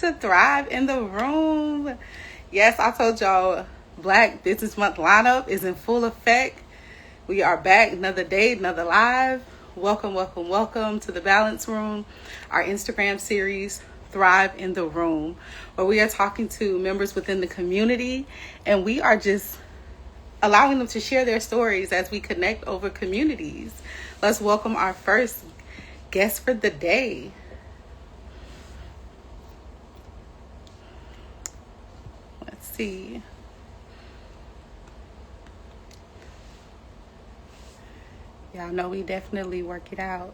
to Thrive in the Room. Yes, I told y'all Black Business Month lineup is in full effect. We are back another day, another live. Welcome to the Balance Room, our Instagram series, Thrive in the Room, where we are talking to members within the community and we are just allowing them to share their stories as we connect over communities. Let's welcome our first guest for the day. Let's see. Y'all know we definitely work it out.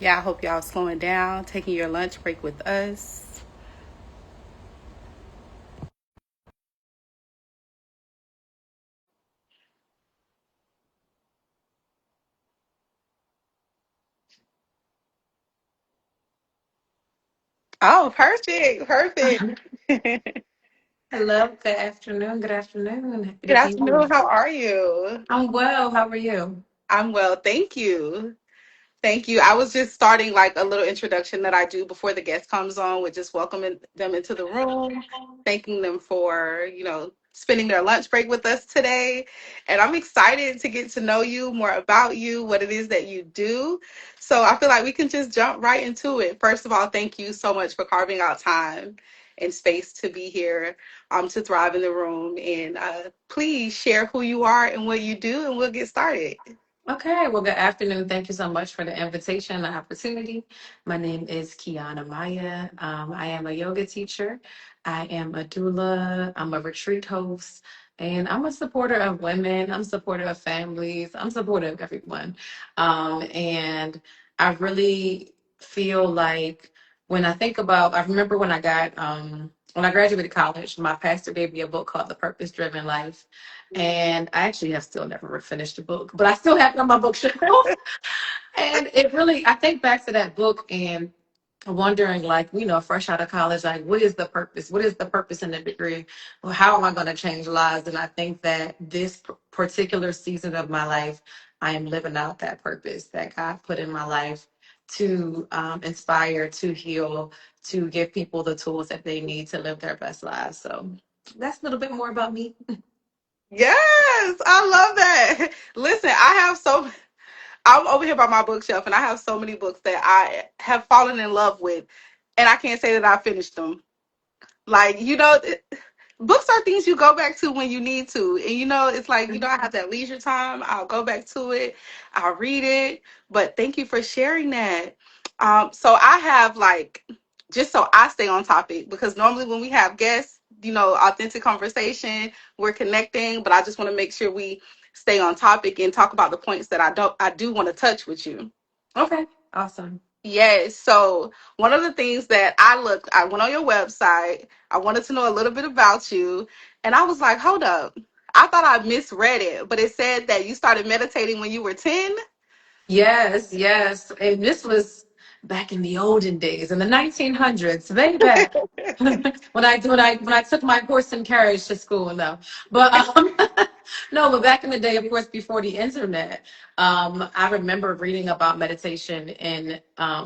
Yeah, I hope y'all slowing down, taking your lunch break with us. Oh, perfect. Hello, good afternoon. Good afternoon. Good Happy to be afternoon. here. How are you? I'm well. How are you? I'm well, thank you. Thank you. I was just starting like a little introduction that I do before the guest comes on with just welcoming them into the room, thanking them for, spending their lunch break with us today. And I'm excited to get to know you, more about you, what it is that you do. So I feel like we can just jump right into it. First of all, thank you so much for carving out time and space to be here, to thrive in the room. And please share who you are and what you do, and we'll get started. Okay, well, good afternoon. Thank you so much for the invitation and the opportunity. My name is Kiyona Miah. I am a yoga teacher. I am a doula. I'm a retreat host. And I'm a supporter of women. I'm a supporter of families. I'm a supporter of everyone. And I really feel like when I think about, I remember when I graduated college, my pastor gave me a book called The Purpose Driven Life. And I actually have still never finished the book, but I still have it on my bookshelf. And it really, I think back to that book and wondering, like, fresh out of college, like, what is the purpose? What is the purpose in the degree? Well, how am I going to change lives? And I think that this particular season of my life, I am living out that purpose that God put in my life to inspire, to heal, to give people the tools that they need to live their best lives. So that's a little bit more about me. Yes, I love that. Listen, I'm over here by my bookshelf and I have so many books that I have fallen in love with, and I can't say that I finished them. Like, books are things you go back to when you need to. And it's like, I have that leisure time. I'll go back to it. I'll read it. But thank you for sharing that. So I have like, just so I stay on topic, because normally when we have guests, authentic conversation, we're connecting, but I just want to make sure we stay on topic and talk about the points that I do want to touch with you. Okay, awesome. Yes. So one of the things that I went on your website. I wanted to know a little bit about you. And I was like, hold up. I thought I misread it, but it said that you started meditating when you were 10. Yes, yes. And this was back in the olden days, in the 1900s, way back. when I took my horse and carriage to school, no. But no, but back in the day, of course, before the internet, I remember reading about meditation in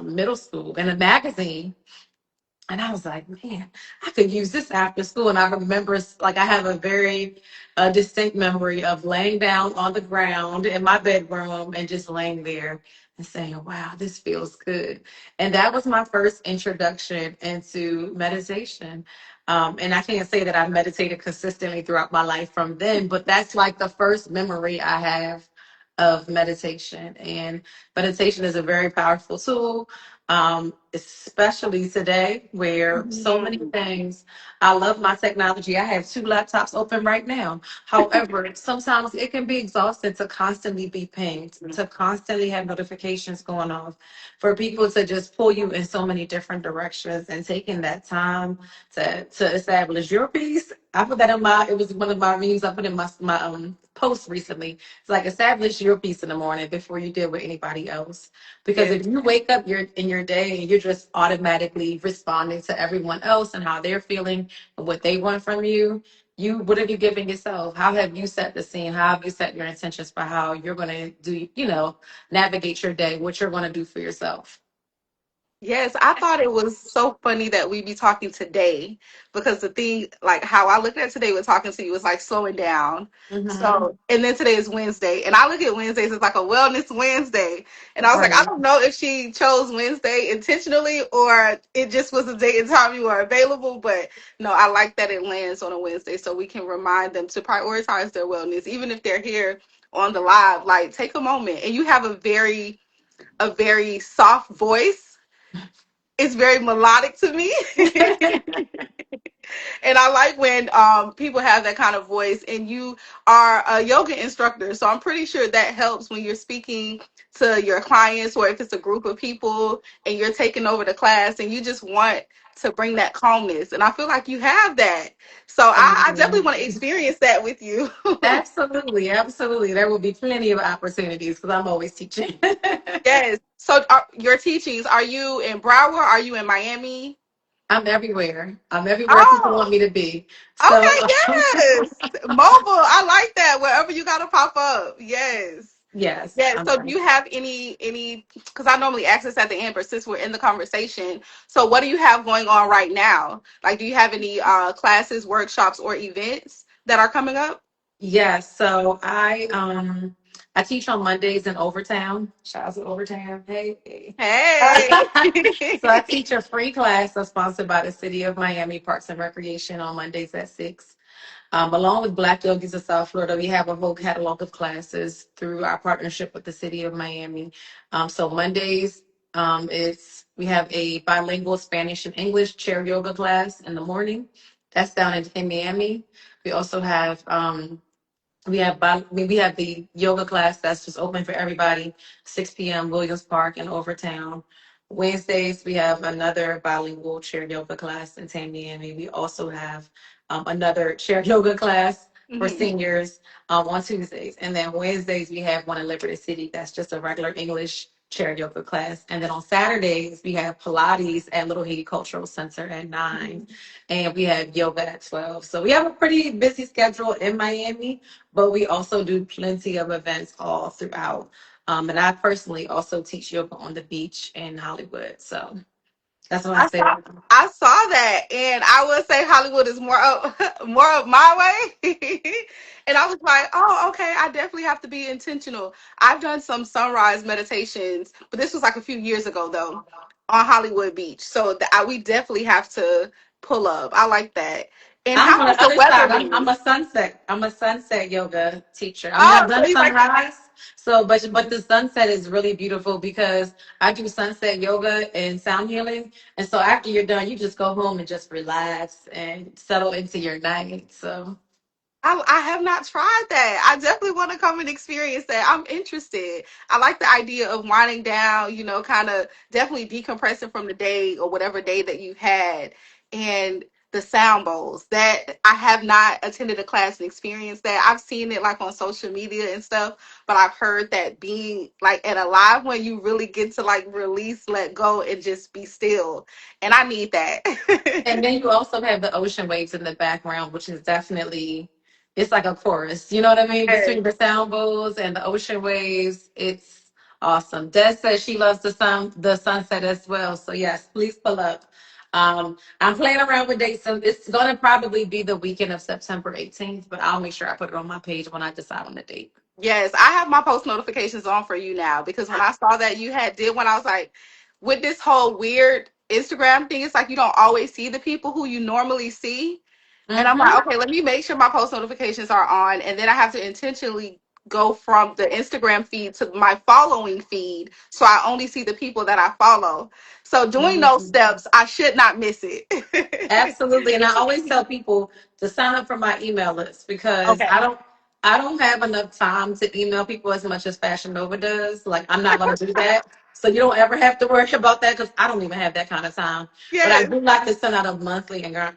middle school in a magazine. And I was like, man, I could use this after school. And I remember, like, I have a very distinct memory of laying down on the ground in my bedroom and just laying there and saying, wow, this feels good. And that was my first introduction into meditation. And I can't say that I meditated consistently throughout my life from then, but that's like the first memory I have of meditation. And meditation is a very powerful tool, especially today where so many Mhm. things. I love my technology. I have two laptops open right now. However, sometimes it can be exhausting to constantly be pinged, to constantly have notifications going off, for people to just pull you in so many different directions, and taking that time to establish your peace. I put that in my, it was one of my memes I put in my post recently. It's like, establish your peace in the morning before you deal with anybody else. Because Yes. if you wake up in your day and you're just automatically responding to everyone else and how they're feeling and what they want from you, what have you given yourself? How have you set the scene? How have you set your intentions for how you're going to do, navigate your day, what you're going to do for yourself? Yes, I thought it was so funny that we be talking today because the thing, like how I looked at today with talking to you was like slowing down. Hmm. So, and then today is Wednesday, and I look at Wednesdays as like a wellness Wednesday. And I was like, I Right. don't know if she chose Wednesday intentionally or it just was a day and time you were available. But no, I like that it lands on a Wednesday so we can remind them to prioritize their wellness, even if they're here on the live. Like, take a moment, and you have a very soft voice. It's very melodic to me. And I like when people have that kind of voice, and you are a yoga instructor, so I'm pretty sure that helps when you're speaking to your clients, or if it's a group of people and you're taking over the class and you just want to bring that calmness, and I feel like you have that. So I Thank definitely you. want to experience that with you. Absolutely, absolutely. There will be plenty of opportunities because I'm always teaching. Yes. So your teachings, are you in Broward, are you in Miami? I'm everywhere. I'm everywhere people want Oh, me to be. So, okay, yes. Mobile, I like that. Wherever you gotta pop up. Yes. yes, Yes. I'm So do you have any because I normally ask this at the end, but since we're in the conversation, so what do you have going on right now? Like, do you have any classes, workshops, or events that are coming up? Yes, so I teach on Mondays in Overtown. Shout out to Overtown. Hey. Hey. So I teach a free class that's sponsored by the City of Miami Parks and Recreation on Mondays at 6. Along with Black Yogis of South Florida, we have a whole catalog of classes through our partnership with the City of Miami. So Mondays, we have a bilingual Spanish and English chair yoga class in the morning. That's down in Miami. We also have we have the yoga class that's just open for everybody, 6 p.m. Williams Park in Overtown. Wednesdays we have another bilingual chair yoga class in Tamiami. We also have another chair yoga class for Mhm. seniors on Tuesdays, and then Wednesdays we have one in Liberty City that's just a regular English chair yoga class, and then on Saturdays we have Pilates at Little Haiti Cultural Center at 9, and we have yoga at 12. So we have a pretty busy schedule in Miami, but we also do plenty of events all throughout. And I personally also teach yoga on the beach in Hollywood. So that's what I I say. saw I saw that, and I would say Hollywood is more up more of my way. And I was like, oh, okay, I definitely have to be intentional. I've done some sunrise meditations, but this was like a few years ago though, on Hollywood Beach. So we definitely have to pull up. I like that. And I'm how on has the the other weather side. been? I'm a sunset yoga teacher. I mean, I've Oh, so done you like sunrise, so but the sunset is really beautiful because I do sunset yoga and sound healing, and so after you're done, you just go home and just relax and settle into your night. So I have not tried that. I definitely want to come and experience that. I'm interested. I like the idea of winding down, kind of definitely decompressing from the day or whatever day that you've had. And the sound bowls that I have not attended a class and experienced that. I've seen it like on social media and stuff, but I've heard that being like at a live one, you really get to like release, let go, and just be still. And I need and that. then you also have the ocean waves in the background, which is definitely it's like a chorus. You know what I mean? Yes. Between the sound bowls and the ocean waves, it's awesome. Des says she loves the sunset as well. So yes, please pull up. I'm playing around with dates, so it's gonna probably be the weekend of September 18th, but I'll make sure I put it on my page when I decide on the date. Yes, I have my post notifications on for you now because when I saw that you had did one, I was like, with this whole weird Instagram thing, it's like you don't always see the people who you normally see. And I'm like, Mm-hmm. okay, let me make sure my post notifications are on. And then I have to intentionally go from the Instagram feed to my following feed. So I only see the people that I follow. So doing those steps, I should not miss it. Absolutely. And I always tell people to sign up for my email list because Okay. I don't have enough time to email people as much as Fashion Nova does. Like I'm not gonna do that. So you don't ever have to worry about that because I don't even have that kind of time. But I Yes. do like to send out a monthly and I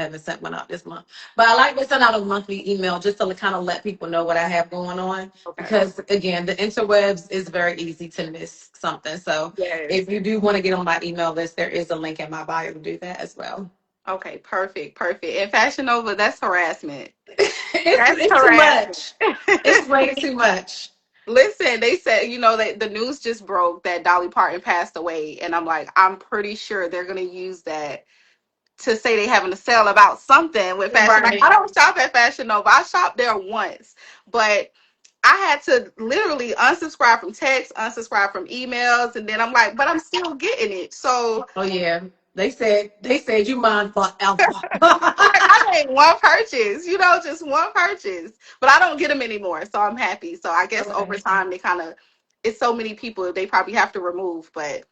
haven't sent one out this month. But I like to send out a monthly email just to kind of let people know what I have going on. Okay. Because again, the interwebs is very easy to miss something. So Yes. if you do want to get on my email list, there is a link in my bio to do that as well. Okay, perfect, perfect. And Fashion Nova, that's harassment. That's It's too harassment. much. It's way too much. Listen, they said, that the news just broke that Dolly Parton passed away, and I'm like, I'm pretty sure they're gonna use that to say they having a sale about something with fashion. Like, I Right. don't shop at Fashion Nova. I shopped there once, but I had to literally unsubscribe from texts, unsubscribe from emails, and then I'm like, but I'm still getting it. So Oh yeah. They said you mine forever. like, I made one purchase, just one purchase, but I don't get them anymore. So I'm happy. So I guess over Okay. time, it's so many people they probably have to remove. But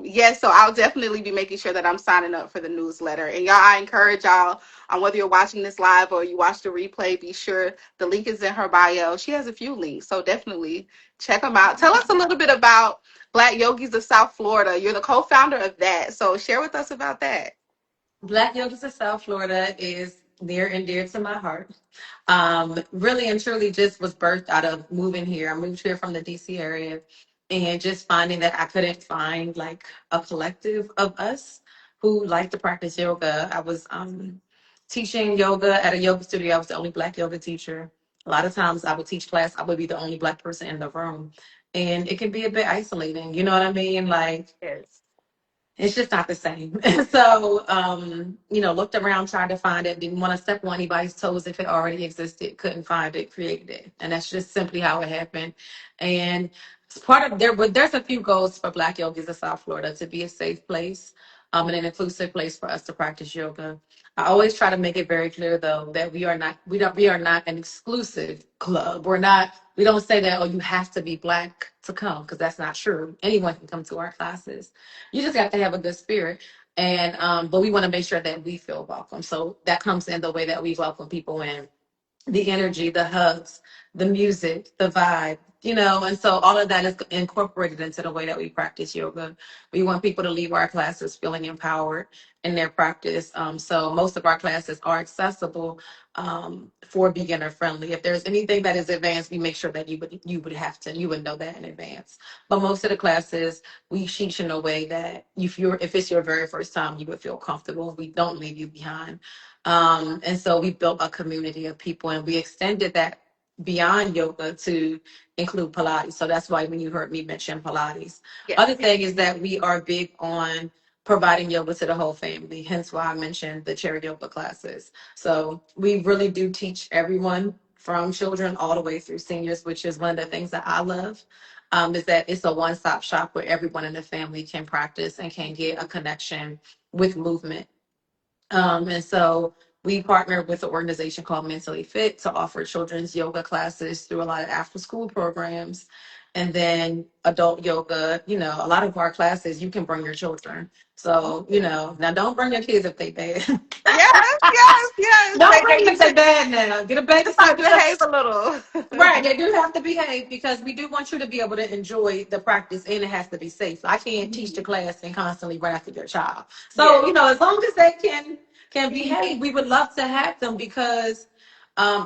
yes, so I'll definitely be making sure that I'm signing up for the newsletter. And y'all, I encourage y'all, whether you're watching this live or you watch the replay, be sure the link is in her bio. She has a few links. So definitely check them out. Tell us a little bit about Black Yogis of South Florida. You're the co-founder of that. So share with us about that. Black Yogis of South Florida is near and dear to my heart. Really and truly just was birthed out of moving here. I moved here from the DC area and just finding that I couldn't find like a collective of us who like to practice yoga. I was teaching yoga at a yoga studio. I was the only Black yoga teacher. A lot of times I would teach class, I would be the only Black person in the room. And it can be a bit isolating, you know what I mean? Like Yes. it's just not the same. So, looked around, tried to find it, didn't want to step on anybody's toes if it already existed, couldn't find it, created it. And that's just simply how it happened. And it's part of there, but there's a few goals for Black yogis in South Florida to be a safe place, and an inclusive place for us to practice yoga. I always try to make it very clear though that we are not an exclusive club. We don't say that, oh, you have to be Black to come, because that's not true. Anyone can come to our classes. You just have to have a good spirit. And but we want to make sure that we feel welcome. So that comes in the way that we welcome people in, the energy, the hugs, the music, the vibe, and so all of that is incorporated into the way that we practice yoga. We want people to leave our classes feeling empowered in their practice. So most of our classes are accessible, for beginner friendly. If there's anything that is advanced, we make sure that you would know that in advance. But most of the classes we teach in a way that if it's your very first time, you would feel comfortable. We don't leave you behind. And so we built a community of people, and we extended that beyond yoga to include Pilates. So that's why when you heard me mention Pilates. Yes. Other thing is that we are big on providing yoga to the whole family, hence why I mentioned the chair yoga classes. So we really do teach everyone from children all the way through seniors, which is one of the things that I love. Is that it's a one-stop shop where everyone in the family can practice and can get a connection with movement. And so we partnered with an organization called Mentally Fit to offer children's yoga classes through a lot of after school programs. And then adult yoga, a lot of our classes, you can bring your children. So, now don't bring your kids if they bad. Yes, yes, yes. Don't They bring them need if they to bad now. Get a start babysitter behave because a little. right, they do have to behave because we do want you to be able to enjoy the practice, and it has to be safe. I can't teach the class and constantly run after your child. So, Yes. as long as they can behave, we would love to have them because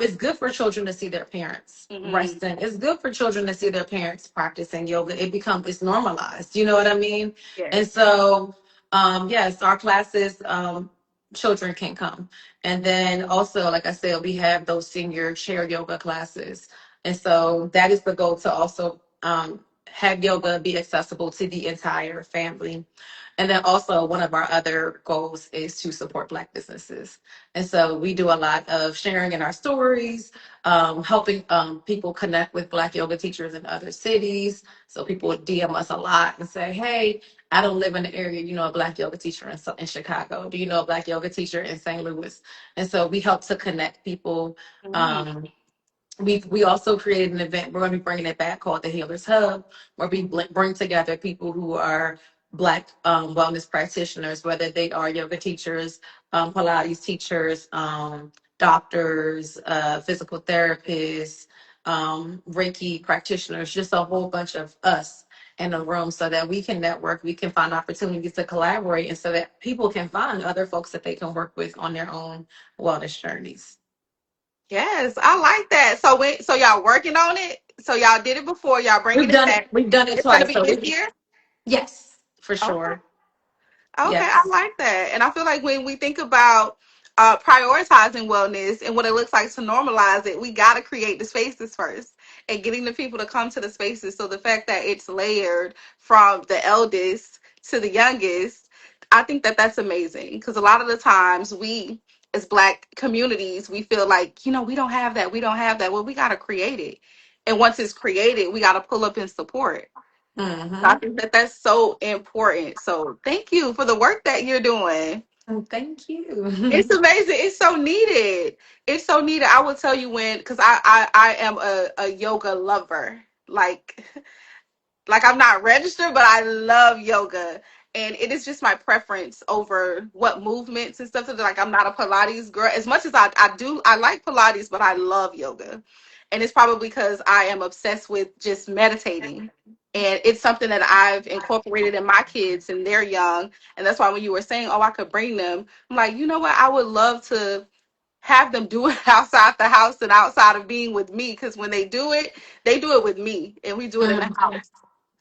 it's good for children to see their parents Hmm. resting. It's good for children to see their parents practicing yoga. It's normalized. You know what I mean? And Yes. so, yes, our classes, children can come. And then also, like I said, we have those senior chair yoga classes. And so that is the goal, to also have yoga be accessible to the entire family. And then also one of our other goals is to support Black businesses. And so we do a lot of sharing in our stories, helping people connect with Black yoga teachers in other cities. So people would DM us a lot and say, hey, I don't live in the area, a Black yoga teacher in Chicago. Do you know a Black yoga teacher in St. Louis? And so we help to connect people. Mhm. Um, we also created an event. We're going to be bringing it back called the Healers Hub, where we bring together people who are Black wellness practitioners, whether they are yoga teachers, Pilates teachers, doctors, physical therapists, Reiki practitioners, just a whole bunch of us in a room so that we can network, we can find opportunities to collaborate, and so that people can find other folks that they can work with on their own wellness journeys. Yes, I like that. So y'all working on it. So y'all did it before. Y'all bringing We've it done it. back. We've done it It's gonna twice. be So this year. yes, for Okay. sure. Okay, I Yes. like that. And I feel like when we think about prioritizing wellness and what it looks like to normalize it, we got to create the spaces first and getting the people to come to the spaces. So the fact that it's layered from the eldest to the youngest, I think that that's amazing because a lot of the times we, as Black communities, we feel like, we don't have that. We don't have that. Well, we got to create it. And once it's created, we got to pull up and support. I Mm-hmm. think that that's so important. So thank you for the work that you're doing. Thank It's you. amazing. It's so needed. It's so needed. I will tell you when, because I am a yoga lover. Like I'm not registered, but I love yoga. And it is just my preference over what movements and stuff. So like I'm not a Pilates girl. As much as I like Pilates, but I love yoga. And it's probably because I am obsessed with just meditating. And it's something that I've incorporated in my kids and they're young. And that's why when you were saying, oh, I could bring them, I'm like, you know what? I would love to have them do it outside the house and outside of being with me. Because when they do it with me and we do it in the Mhm. house.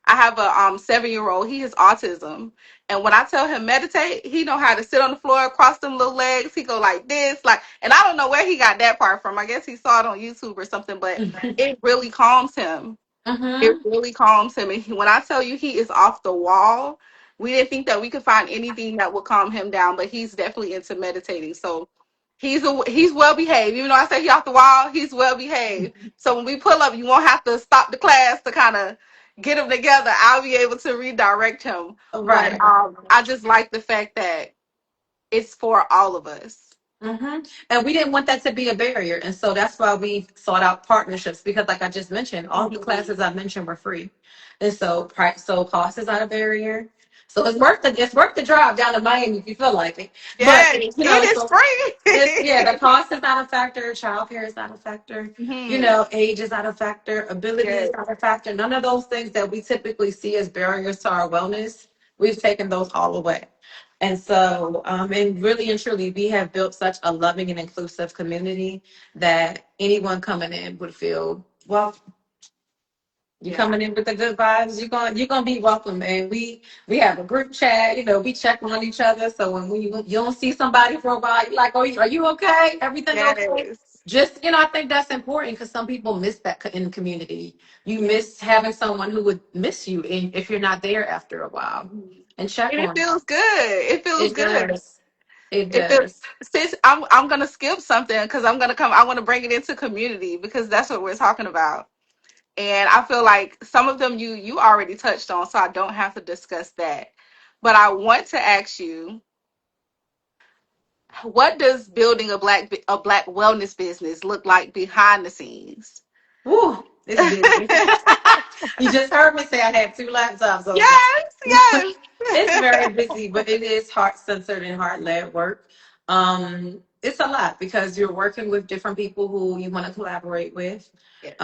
I have a 7-year-old. He has autism, and when I tell him meditate, he know how to sit on the floor, cross them little legs. He go like this, and I don't know where he got that part from. I guess he saw it on YouTube or something, but it really calms him. It Mhm. really calms him. And when I tell you he is off the wall, we didn't think that we could find anything that would calm him down, but he's definitely into meditating. So he's well behaved. Even though I say he off the wall, he's well behaved. So when we pull up, you won't have to stop the class to kind of get him together. I'll be able to redirect him. But Right. I just like the fact that it's for all of us. And we didn't want that to be a barrier. And so that's why we sought out partnerships because, like I just mentioned, all the Mhm. classes I mentioned were free. And so, so cost is not a barrier. So it's worth the drive down to Miami if you feel like it. But, Yes, you know, it is so yeah, the free. cost is not a factor. Childcare is not a factor. Mhm. Age is not a factor. Ability is Yes, not a factor. None of those things that we typically see as barriers to our wellness, we've taken those all away. And so, and really and truly, we have built such a loving and inclusive community that anyone coming in would feel, well, you yeah. coming in with the good vibes, you're gonna be welcome. And we have a group chat, we check on each other. So when you don't see somebody for a while, you're like, oh, are you okay? Everything okay? Yes. Just, I think that's important because some people miss that in the community. You Yeah. miss having someone who would miss you if you're not there after a while Mhm. and check And it on you. feels good. It feels It good. does. It It feels does. since I'm gonna skip something because I'm gonna come. I want to bring it into community because that's what we're talking about. And I feel like some of them you already touched on, so I don't have to discuss that. But I want to ask you, what does building a black wellness business look like behind the scenes? Woo, it's busy. You just heard me say I had two laptops open. Yes, yes. It's very busy, but it is heart centered and heart led work. It's a lot because you're working with different people who you want to collaborate with. Yes.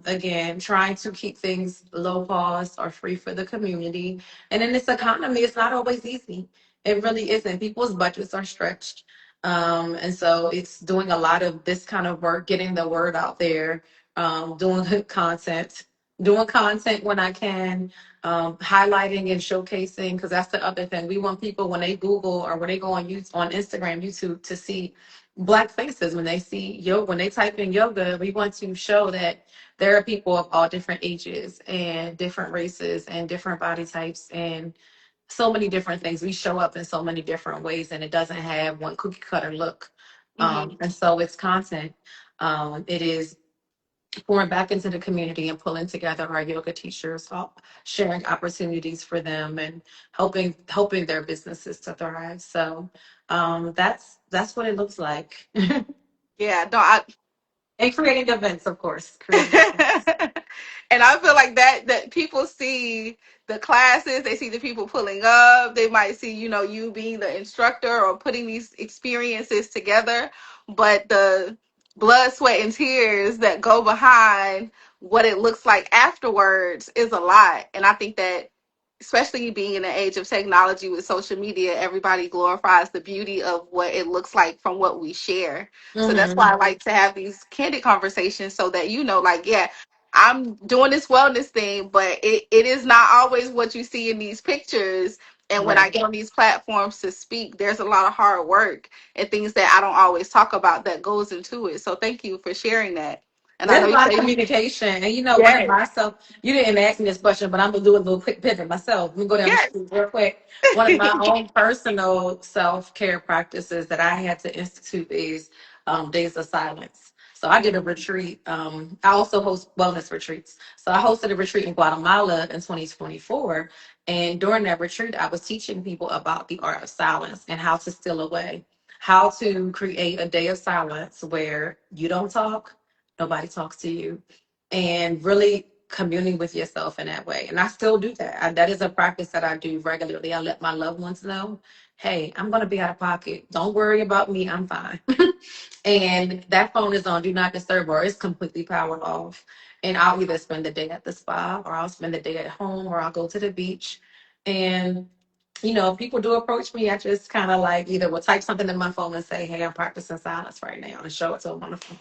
Again, trying to keep things low cost or free for the community. And in this economy, it's not always easy. It really isn't. People's budgets are stretched. And so it's doing a lot of this kind of work, getting the word out there, doing good content, doing content when I can, highlighting and showcasing, because that's the other thing. We want people when they Google or when they go on YouTube, on Instagram, YouTube, to see Black faces. When they see yoga, when they type in yoga, we want to show that there are people of all different ages and different races and different body types and so many different things. We show up in so many different ways, and it doesn't have one cookie cutter look. Hmm. And so it's content. It is pouring back into the community and pulling together our yoga teachers, sharing opportunities for them and helping their businesses to thrive. So that's what it looks like. Yeah. No, I And creating events, of course. and Creating events. I feel like that people see the classes, they see the people pulling up, they might see, you being the instructor or putting these experiences together, but the blood, sweat, and tears that go behind what it looks like afterwards is a lot. And I think that especially being in the age of technology with social media, everybody glorifies the beauty of what it looks like from what we share. So that's why I Mm-hmm. like to have these candid conversations so that like, yeah, I'm doing this wellness thing, but it is not always what you see in these pictures. And when I Right. get on these platforms to speak, there's a lot of hard work and things that I don't always talk about that goes into it. So thank you for sharing that. And I There's know a you lot of say, communication. And you know, one of yes, myself, you didn't ask me this question, but I'm gonna do a little quick pivot myself. Let me go down the yes. street real quick. One of my own personal self-care practices that I had to institute is days of silence. So I did a retreat. I also host wellness retreats. So I hosted a retreat in Guatemala in 2024. And during that retreat, I was teaching people about the art of silence and how to steal away, how to create a day of silence where you don't talk, nobody talks to you, and really communing with yourself in that way. And I still do that. That is a practice that I do regularly. I let my loved ones know, hey, I'm going to be out of pocket. Don't worry about me. I'm fine. And that phone is on do not disturb or it's completely powered off. And I'll either spend the day at the spa or I'll spend the day at home or I'll go to the beach. And you know, if people do approach me, I just kind of like either will type something in my phone and say, hey, I'm practicing silence right now and show it to them on the phone.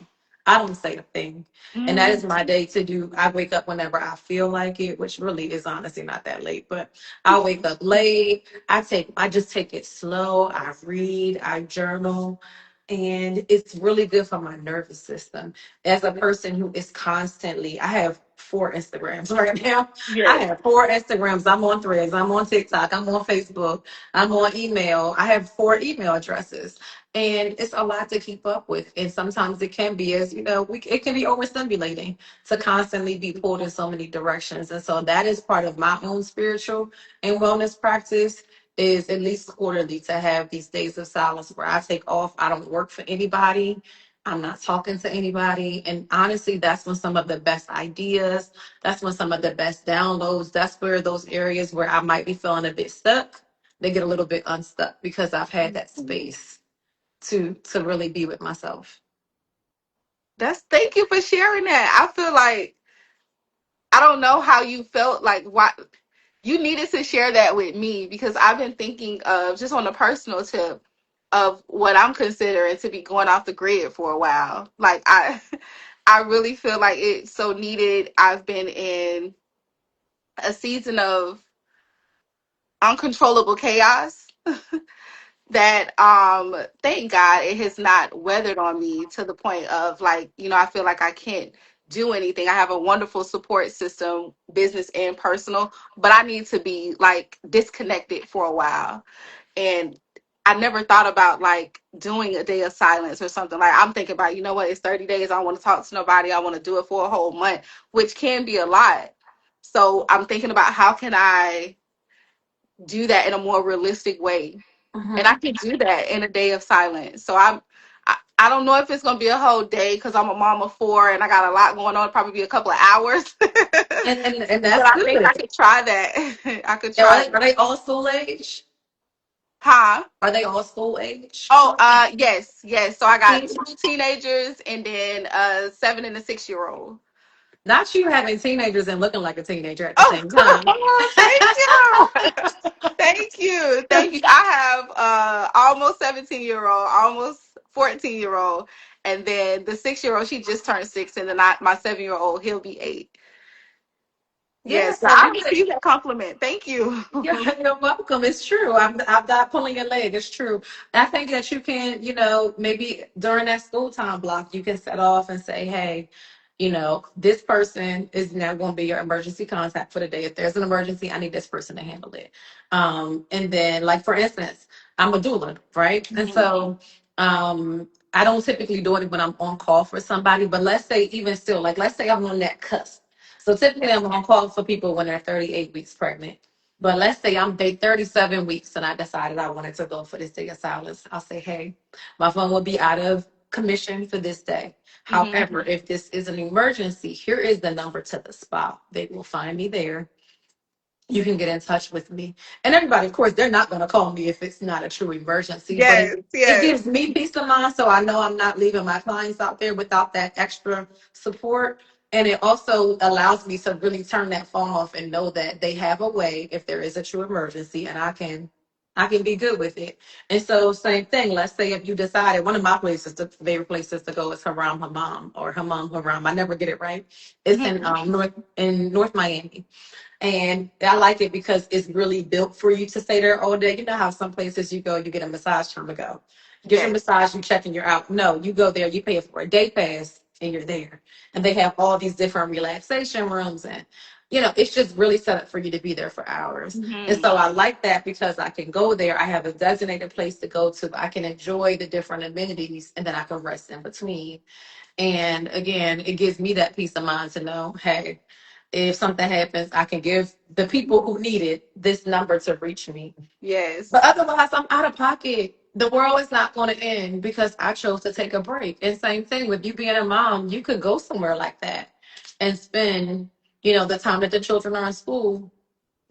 I don't say a thing. And that Mm, is my day to do. I wake up whenever I feel like it, which really is honestly not that late, but I wake up late. I just take it slow. I read, I journal, and it's really good for my nervous system. As a person who is constantly, I have 4 Instagrams right now. I yes. have 4 Instagrams. I'm on Threads. I'm on TikTok. I'm on Facebook. I'm on email. I have 4 email addresses. And it's a lot to keep up with. And sometimes it can be, as you know, it can be overstimulating to constantly be pulled in so many directions. And so that is part of my own spiritual and wellness practice is at least quarterly to have these days of silence where I take off. I don't work for anybody. I'm not talking to anybody. And honestly, that's when some of the best ideas, that's when some of the best downloads, that's where those areas where I might be feeling a bit stuck, they get a little bit unstuck because I've had that space to really be with myself. That's thank you for sharing that. I feel like I don't know how you felt like why you needed to share that with me because I've been thinking of just on a personal tip of what I'm considering to be going off the grid for a while. Like I I really feel like it's so needed. I've been in a season of uncontrollable chaos that thank God it has not weathered on me to the point of like, I feel like I can't do anything. I have a wonderful support system, business and personal, but I need to be like disconnected for a while. And I never thought about like doing a day of silence or something. Like I'm thinking about, it's 30 days. I don't want to talk to nobody. I want to do it for a whole month, which can be a lot. So I'm thinking about how can I do that in a more realistic way, and I Mhm. can do that in a day of silence. So I don't know if it's gonna be a whole day because I'm a mom of four and I got a lot going on. Probably be a couple of hours, but And that's I think I good. could try that. I could Are try they, that. are they all school age? Huh? Are they all school age? Oh, yes, yes. So I got See, 2 teenagers and then a 7 and a 6-year-old. not you having teenagers and looking like a teenager at the Oh, same time. thank you. Thank you. Thank you. I have almost 17-year-old, almost 14-year-old, and then the 6-year-old, she just turned 6, and then my 7-year-old, he'll be 8. Yeah, Yes, so I you could. received that compliment. Thank you. You're welcome. It's true. I'm not pulling your leg. It's true. I think that you can, maybe during that school time block, you can set off and say, hey, this person is now going to be your emergency contact for the day. If there's an emergency, I need this person to handle it. And then, like, for instance, I'm a doula, right? And Mhm. so I don't typically do it when I'm on call for somebody, but let's say, even still, like, let's say I'm on that cusp. So typically, I'm on call for people when they're 38 weeks pregnant. But let's say I'm day 37 weeks and I decided I wanted to go for this day of silence. I'll say, hey, my phone will be out of commission for this day. Mhm. However, if this is an emergency, here is the number to the spot. They will find me there. You can get in touch with me. And everybody, of course, they're not going to call me if it's not a true emergency, but Yes, it yes. gives me peace of mind. So I know I'm not leaving my clients out there without that extra support. And it also allows me to really turn that phone off and know that they have a way if there is a true emergency and I can be good with it. And so same thing. Let's say if you decided one of my places, the favorite places to go is Haram Hammam or Hammam Haram. I never get it right. It's in Mhm. North Miami. And I like it because it's really built for you to stay there all day. You know how some places you go, you get a massage time to go. You get your Yes. massage, you check and you're out. No, you go there, you pay for a day pass and you're there. And they have all these different relaxation rooms and it's just really set up for you to be there for hours. And Hmm. so I like that because I can go there. I have a designated place to go to. I can enjoy the different amenities and then I can rest in between. And again, it gives me that peace of mind to know, hey, if something happens, I can give the people who need it this number to reach me. But Yes. otherwise, I'm out of pocket. The world is not going to end because I chose to take a break. And same thing with you being a mom, you could go somewhere like that and spend, the time that the children are in school,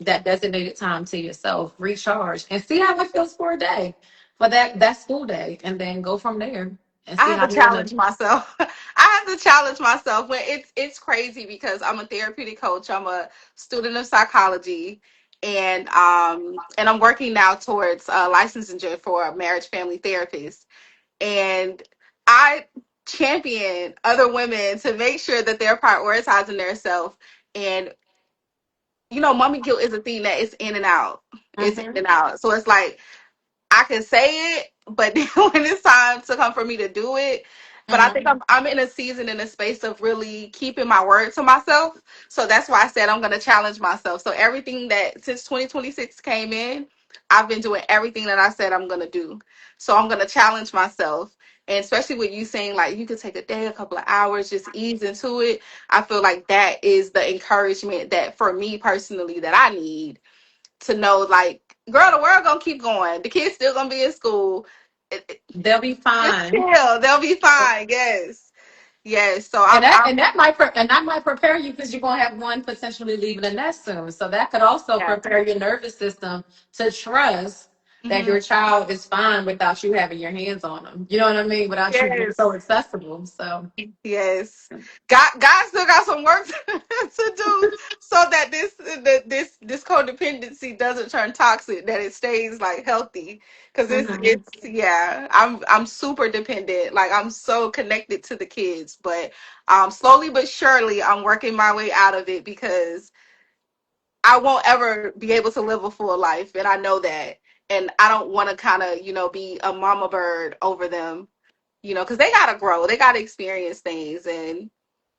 that designated time to yourself, recharge, and see how it feels for a day, for that school day, and then go from there and I see have how to you want challenge to. myself. I have to challenge myself when it's crazy because I'm a therapeutic coach. I'm a student of psychology, and I'm working now towards licensure for a marriage family therapist. And I champion other women to make sure that they're prioritizing themselves. And mommy guilt is a thing that is in and out. It's in Hmm. and out. So it's like I can say it, but then when it's time to come for me to do it, but I think Hmm. I'm in a season in a space of really keeping my word to myself. So that's why I said I'm gonna challenge myself. So everything that since 2026 came in, I've been doing everything that I said I'm gonna do. So I'm gonna challenge myself. And especially with you saying like you could take a day, a couple of hours, just ease into it. I feel like that is the encouragement that for me personally that I need to know like girl the world gonna keep going, the kids still gonna be in school. They'll be Just fine. chill, they'll be fine. Yes, yes. So And i'm that i'm and that might and that might prepare you because you're gonna have one potentially leaving the nest soon. So that could also yeah. prepare your nervous system to trust that Hmm. your child is fine without you having your hands on them. You know what I mean? Without you being so Yes. accessible. So Yes. God still got some work to do so that this codependency doesn't turn toxic, that it stays like healthy. Cause mhm. it's yeah, I'm super dependent. Like I'm so connected to the kids, but slowly but surely I'm working my way out of it because I won't ever be able to live a full life, and I know that. And I don't want to kind of, be a mama bird over them, because they gotta grow, they gotta experience things, and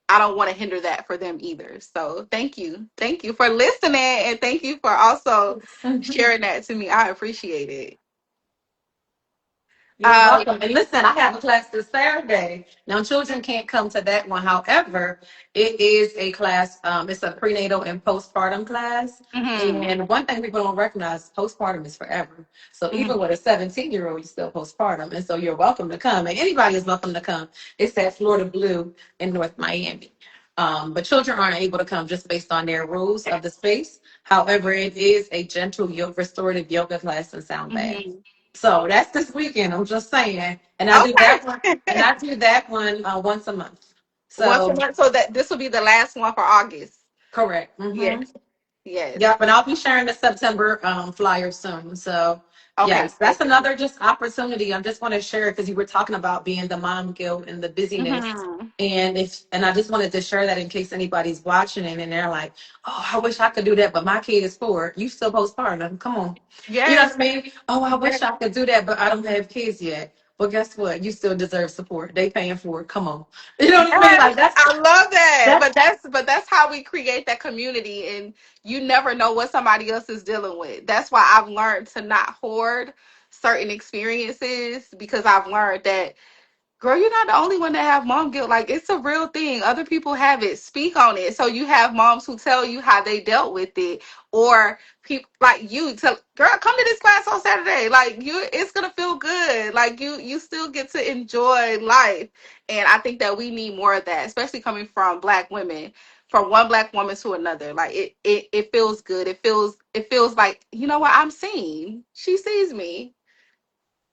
I don't want to hinder that for them either. So thank you for listening, and thank you for also sharing that to me. I appreciate it. You're Um, welcome. And listen, I have a class this Saturday. Now, children can't come to that one. However, it is a class, it's a prenatal and postpartum class. mhm, And one thing people don't recognize, postpartum is forever. So even mhm. with a 17-year-old, you're still postpartum. And so you're welcome to come. And anybody is welcome to come. It's at Florida Blue in North Miami. But children aren't able to come just based on their rules of the space. However, it is a gentle restorative yoga class and sound bath. Mhm. So that's this weekend. I'm just saying, and I do that one, and Okay. I do that one once a month. Once a So month, so that this will be the last one for August. correct. Yes, Hmm. yes. Yep, and I'll be sharing the September flyer soon. So Okay, yes, that's perfect. another just opportunity. I just want to share because you were talking about being the mom guilt and the busyness. Hmm. And I just wanted to share that in case anybody's watching it and they're like, oh, I wish I could do that, but my kid is 4. You still postpartum. Come on. You know what Yes, I mean? Oh, I yes. wish I could do that, but I don't have kids yet. Well, guess what? You still deserve support. They paying for it. Come on. You know what I mean? Like Yes, I love that. that's But that's how we create that community, and you never know what somebody else is dealing with. That's why I've learned to not hoard certain experiences, because I've learned that girl, you're not the only one that have mom guilt. Like it's a real thing. Other people have it. Speak on it. So you have moms who tell you how they dealt with it, or people like you tell, girl, come to this class on Saturday. Like it's gonna feel good. Like you still get to enjoy life. And I think that we need more of that, especially coming from Black women, from one Black woman to another. Like it feels good. It feels like, you know what, I'm seen. She sees me.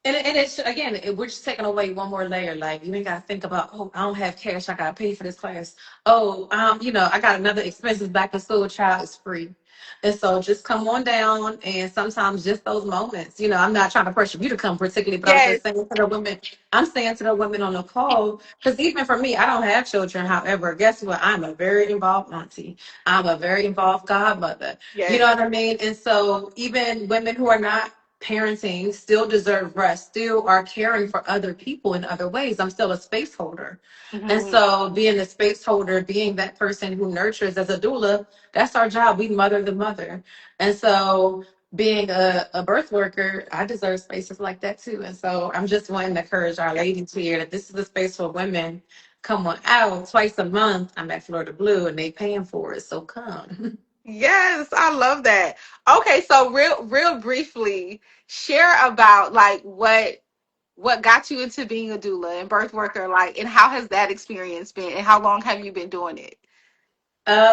and it's again, we're just taking away one more layer. Like you ain't gotta think about, oh, I don't have cash, I gotta pay for this class. Oh, I got another expenses back to school, child is free. And so just come on down, and sometimes just those moments, I'm not trying to pressure you to come particularly, but I'm Yes. just saying to the women, I'm saying to the women on the call, because even for me, I don't have children. However, guess what? I'm a very involved auntie. I'm a very involved godmother. You know Yes. what I mean? And so even women who are not parenting still deserve rest, still are caring for other people in other ways. I'm still a space holder. And Hmm. so being the space holder, being that person who nurtures as a doula, that's our job. We mother the mother. And so being a birth worker, I deserve spaces like that too. And so I'm just wanting to encourage our ladies here that this is a space for women. Come on out twice a month. I'm at Florida Blue and they paying for it. So come. Yes, I love that. Okay, so real briefly, share about like what got you into being a doula and birth worker, like, and how has that experience been, and how long have you been doing it?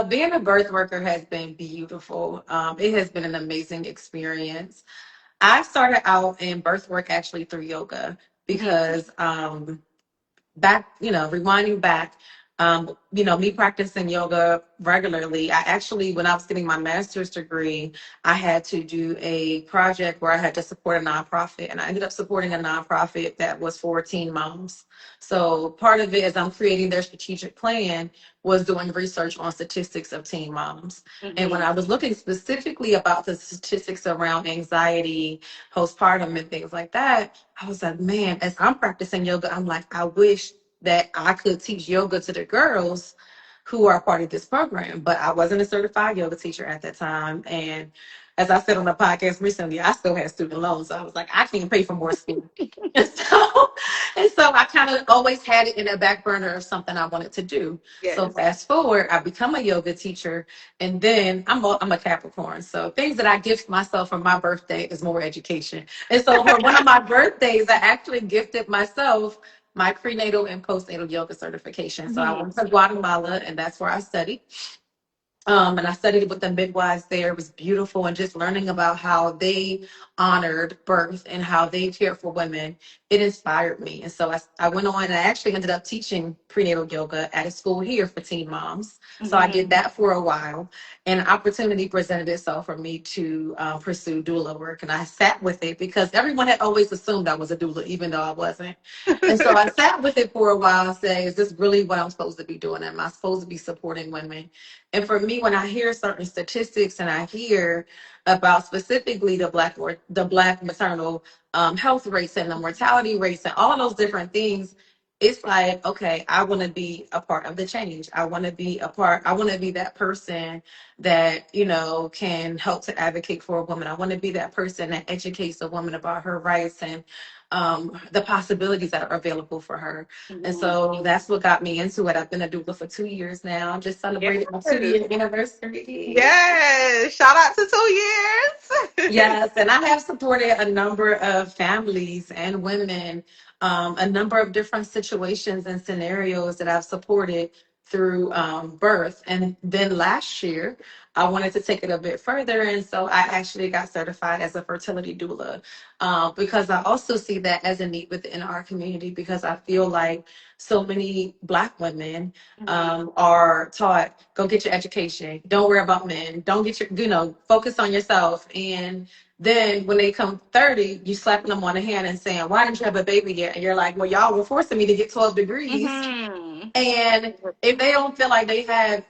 Being a birth worker has been beautiful. It has been an amazing experience. I started out in birth work actually through yoga Hmm. because back, rewinding back, me practicing yoga regularly. I actually, when I was getting my master's degree, I had to do a project where I had to support a nonprofit, and I ended up supporting a nonprofit that was for teen moms. So part of it, as I'm creating their strategic plan, was doing research on statistics of teen moms. And when Hmm. I was looking specifically about the statistics around anxiety, postpartum, and things like that, I was like, man, as I'm practicing yoga, I'm like, I wish that I could teach yoga to the girls who are part of this program. But I wasn't a certified yoga teacher at that time. And as I said on the podcast recently, I still had student loans. So I was like, I can't pay for more school. And so, and so I kind of always had it in the back burner of something I wanted to do. So Yes. fast forward, I become a yoga teacher, and then I'm a Capricorn. So things that I gift myself for my birthday is more education. And so for one of my birthdays, I actually gifted myself my prenatal and postnatal yoga certification. So I Hmm. went to Guatemala, and that's where I studied. And I studied with the midwives there. It was beautiful, and just learning about how they honored birth and how they cared for women, it inspired me. And so I went on and I actually ended up teaching prenatal yoga at a school here for teen moms. So I did Hmm. that for a while, and an opportunity presented itself for me to pursue doula work. And I sat with it because everyone had always assumed I was a doula, even though I wasn't. And so I sat with it for a while and said, is this really what I'm supposed to be doing? Am I supposed to be supporting women? And for me, when I hear certain statistics and I hear about specifically the black maternal health rates and the mortality rates and all of those different things, it's like, okay, I want to be a part of the change. I want to be a part. I want to be that person that can help to advocate for a woman. I want to be that person that educates a woman about her rights and the possibilities that are available for her. And Hmm. so that's what got me into it. I've been a doula for 2 years now. I just Yes. celebrated my 2 year anniversary. Yes. Shout out to 2 years. Yes, and I have supported a number of families and women, a number of different situations and scenarios that I've supported through birth. And then last year, I wanted to take it a bit further. And so I actually got certified as a fertility doula because I also see that as a need within our community because I feel like so many Black women Hmm. are taught go get your education, don't worry about men, don't get your focus on yourself. And then when they come 30, you slapping them on the hand and saying, why didn't you have a baby yet? And you're like, well, y'all were forcing me to get 12 degrees. Hmm. And if they don't feel like they have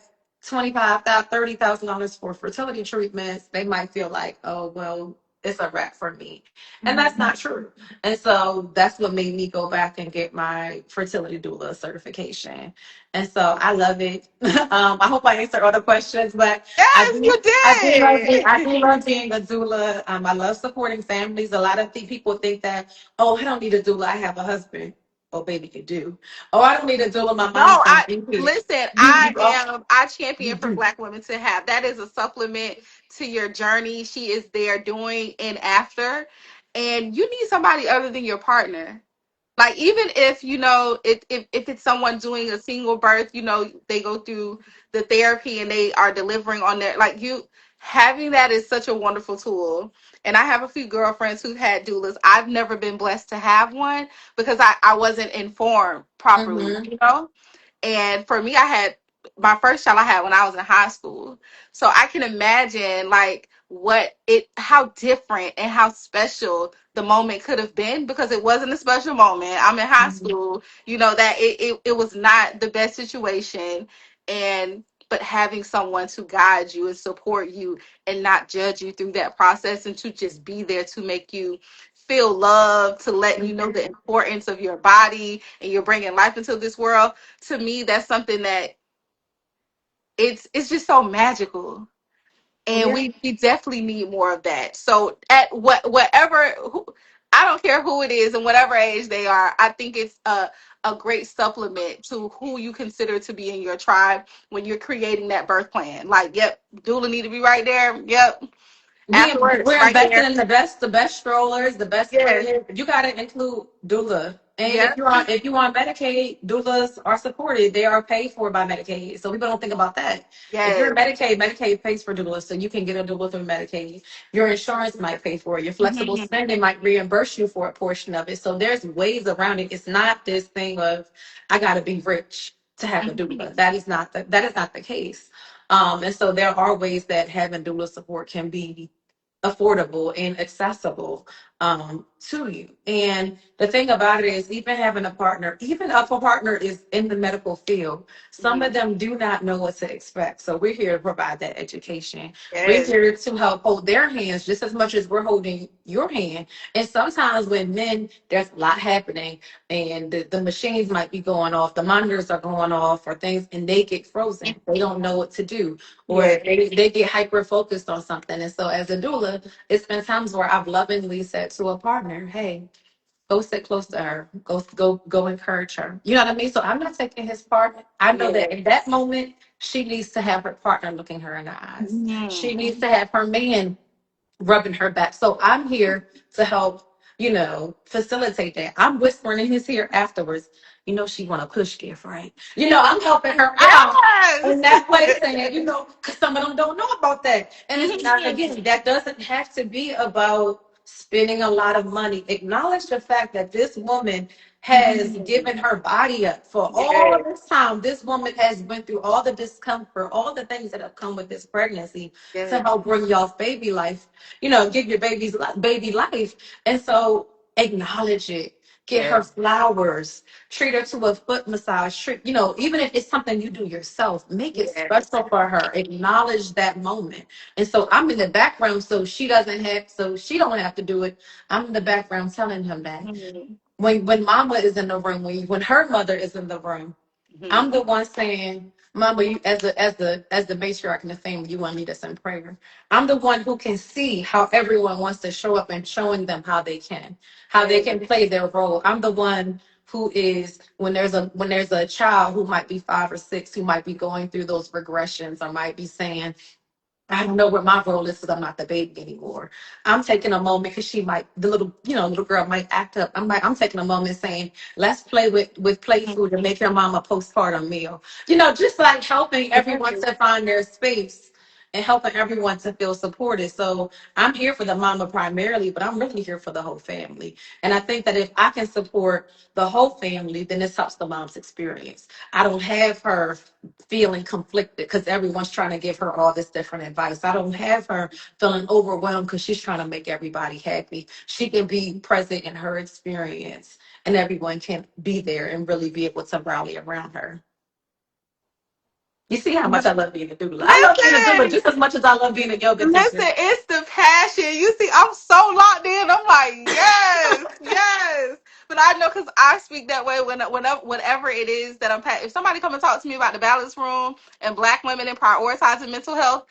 $25,000, $30,000 for fertility treatments, they might feel like, oh well, it's a wrap for me, and that's Hmm. not true. And so that's what made me go back and get my fertility doula certification. And so I love it. I hope I answered all the questions, but I Yes, do. you I do love it. I did. do love being a doula. I love supporting families. A lot of people think that, oh, I don't need a doula. I have a husband. Oh, baby, you do. Oh, I don't need a doula. My No, mom's from I England. listen, You all, I champion you for do. Black women to have. That is a supplement to your journey. She is there doing and after. And you need somebody other than your partner. Like, even if if it's someone doing a single birth, they go through the therapy and they are delivering on their, like, you having that is such a wonderful tool. And I have a few girlfriends who've had doulas. I've never been blessed to have one because I wasn't informed properly, Mm-hmm. and for me, I had my first child I had when I was in high school. So I can imagine like how different and how special the moment could have been, because it wasn't a special moment. I'm in high school, that it was not the best situation. And but having someone to guide you and support you and not judge you through that process, and to just be there to make you feel loved, to let you know the importance of your body and you're bringing life into this world. To me, that's something that it's just so magical, and Yeah. we definitely need more of that. So at whatever I don't care who it is and whatever age they are, I think it's a great supplement to who you consider to be in your tribe when you're creating that birth plan. Like, yep, doula need to be right there. Yep, afterwards, We're right investing there. in the best strollers, the best Yes, crib. You got to include doula. And yep, if you want Medicaid, doulas are supported. They are paid for by Medicaid. So people don't think about that. If you're yes. Medicaid, Medicaid pays for doulas, so you can get a doula through Medicaid. Your insurance might pay for it. Your flexible Mhm. spending might reimburse you for a portion of it. So there's ways around it. It's not this thing of I got to be rich to have a doula. Mhm. That is not the case. And so there are ways that having doula support can be affordable and accessible to you. And the thing about it is, even having a partner, even if a partner is in the medical field, some of Mhm. them do not know what to expect. So we're here to provide that education. We're Yes. here to help hold their hands just as much as we're holding your hand. And sometimes when men, there's a lot happening and the machines might be going off, the monitors are going off or things, and they get frozen. They don't know what to do, or Yes. they get hyper focused on something. And so as a doula, it's been times where I've lovingly said to a partner, hey, go sit close to her, go encourage her. You know what I mean? So I'm not taking his part. I know that Yes. in that moment she needs to have her partner looking her in the eyes. She Mhm. needs to have her man rubbing her back. So I'm here to help, facilitate that. I'm whispering in his ear afterwards. She want a push gift, right? I'm helping her out Yes. in that way, saying, because some of them don't know about that. And it's not, Mhm. again, that doesn't have to be about spending a lot of money. Acknowledge the fact that this woman has Mhm. given her body up for all Yes. this time. This woman has went through all the discomfort, all the things that have come with this pregnancy to Yes. help bring y'all baby life, give your baby life. And so acknowledge it. Get her Yes. flowers, treat her to a foot massage, even if it's something you do yourself, make it Yes. special for her. Acknowledge that moment. And so I'm in the background so she don't have to do it. I'm in the background telling him that Mhm. when mama is in the room, when her mother is in the room, I'm Mhm. the one saying, Mama, you as the matriarch in the family, you want me to send prayer. I'm the one who can see how everyone wants to show up and showing them how they Yes. can play their role. I'm the one who is when there's a child who might be 5 or 6 who might be going through those regressions or might be saying, I don't know what my role is because I'm not the baby anymore. I'm taking a moment because the little girl might act up. I'm taking a moment saying, let's play with play Mhm. food and make your mom a postpartum meal. Just like helping everyone Yes. to find their space and helping everyone to feel supported. So I'm here for the mama primarily, but I'm really here for the whole family. And I think that if I can support the whole family, then this helps the mom's experience. I don't have her feeling conflicted because everyone's trying to give her all this different advice. I don't have her feeling overwhelmed because she's trying to make everybody happy. She can be present in her experience and everyone can be there and really be able to rally around her. You see how much I love being a doula. I love being a doula Listen, just as much as I love being a yoga listen, teacher. it's the passion. You see, I'm so locked in. I'm like, yes, yes. But I know because I speak that way whenever it is that if somebody come and talk to me about the balance room and Black women and prioritizing mental health,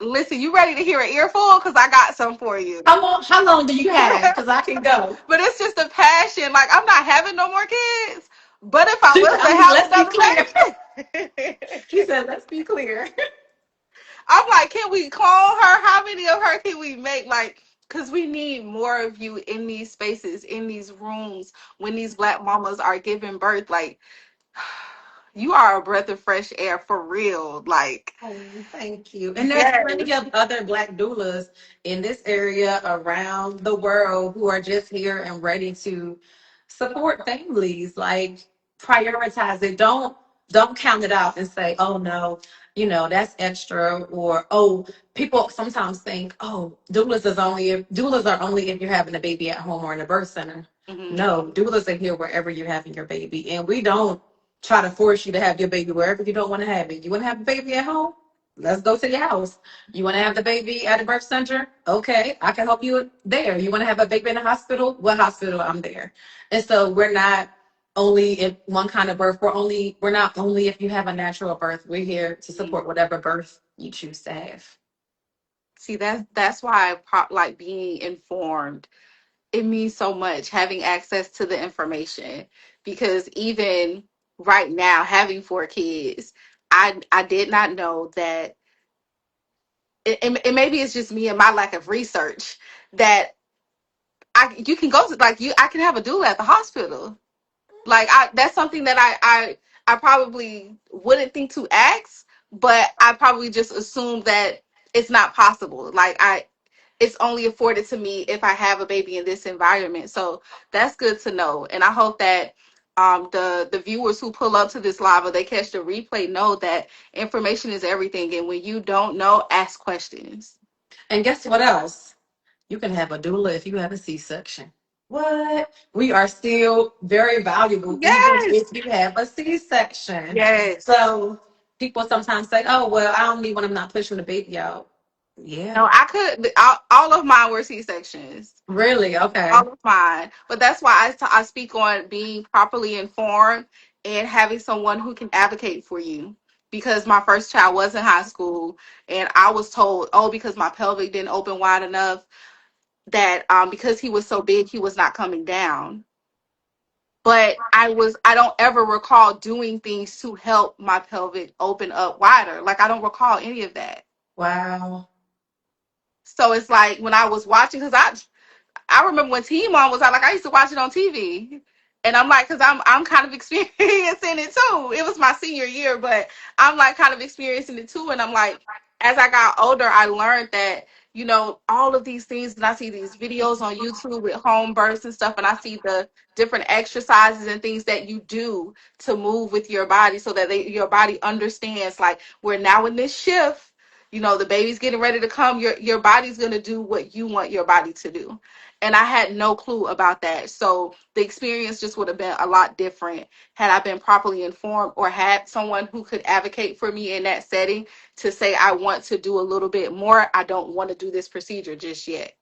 listen, you ready to hear an earful? Because I got some for you. How long do you have? Because I can go. But it's just a passion. Like, I'm not having no more kids. But if I She said, was to have let's be clear. another baby, She said, let's be clear. I'm like, can we clone her? How many of her can we make? Like, because we need more of you in these spaces, in these rooms, when these Black mamas are giving birth. Like, you are a breath of fresh air for real. Like, Oh, thank you. And there's yes. plenty of other Black doulas in this area around the world who are just here and ready to support families. Like, prioritize it. don't count it out and say, oh no, that's extra. Or, oh, people sometimes think, oh, doulas are only if you're having a baby at home or in a birth center. Hmm. No, doulas are here wherever you're having your baby. And we don't try to force you to have your baby wherever you don't want to have it. You want to have a baby at home? Let's go to your house. You want to have the baby at a birth center? Okay, I can help you there. You want to have a baby in a hospital? What hospital? I'm there. And so we're not only if one kind of birth. We're not only if you have a natural birth. We're here to support whatever birth you choose to have. See, that's why like being informed, it means so much, having access to the information, because even right now, having 4 kids, I did not know that and maybe it's just me and my lack of research that you can go to, like, I can have a doula at the hospital. Like, that's something that I probably wouldn't think to ask, but I probably just assume that it's not possible. Like, it's only afforded to me if I have a baby in this environment. So that's good to know. And I hope that the viewers who pull up to this live or they catch the replay know that information is everything. And when you don't know, ask questions. And guess what else? You can have a doula if you have a C-section. What? We are still very valuable even Yes. if you have a C-section. Yes. So people sometimes say, oh, well, I don't need one. I'm not pushing the baby out. Yeah. No, I could. All of mine were C sections. Really? Okay. All of mine. But that's why I speak on being properly informed and having someone who can advocate for you. Because my first child was in high school, and I was told, oh, because my pelvic didn't open wide enough, that because he was so big, he was not coming down. But I don't ever recall doing things to help my pelvic open up wider. Like, I don't recall any of that. Wow. So it's like when I was watching, because I remember when Teen Mom was out, like, I used to watch it on TV. And I'm like, because I'm kind of experiencing it too. It was my senior year, but I'm like kind of experiencing it too. And I'm like, as I got older, I learned that, all of these things, and I see these videos on YouTube with home births and stuff, and I see the different exercises and things that you do to move with your body so that your body understands, like, we're now in this shift. The baby's getting ready to come. Your body's gonna do what you want your body to do, and I had no clue about that. So the experience just would have been a lot different had I been properly informed or had someone who could advocate for me in that setting to say, I want to do a little bit more. I don't want to do this procedure just yet.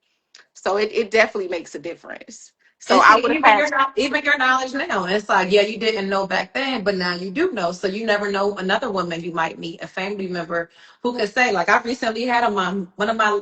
So it definitely makes a difference. So And I see, would have had, even your knowledge now, it's like, yeah, you didn't know back then, but now you do know. So you never know another woman you might meet, a family member who could say, like, I recently had one of my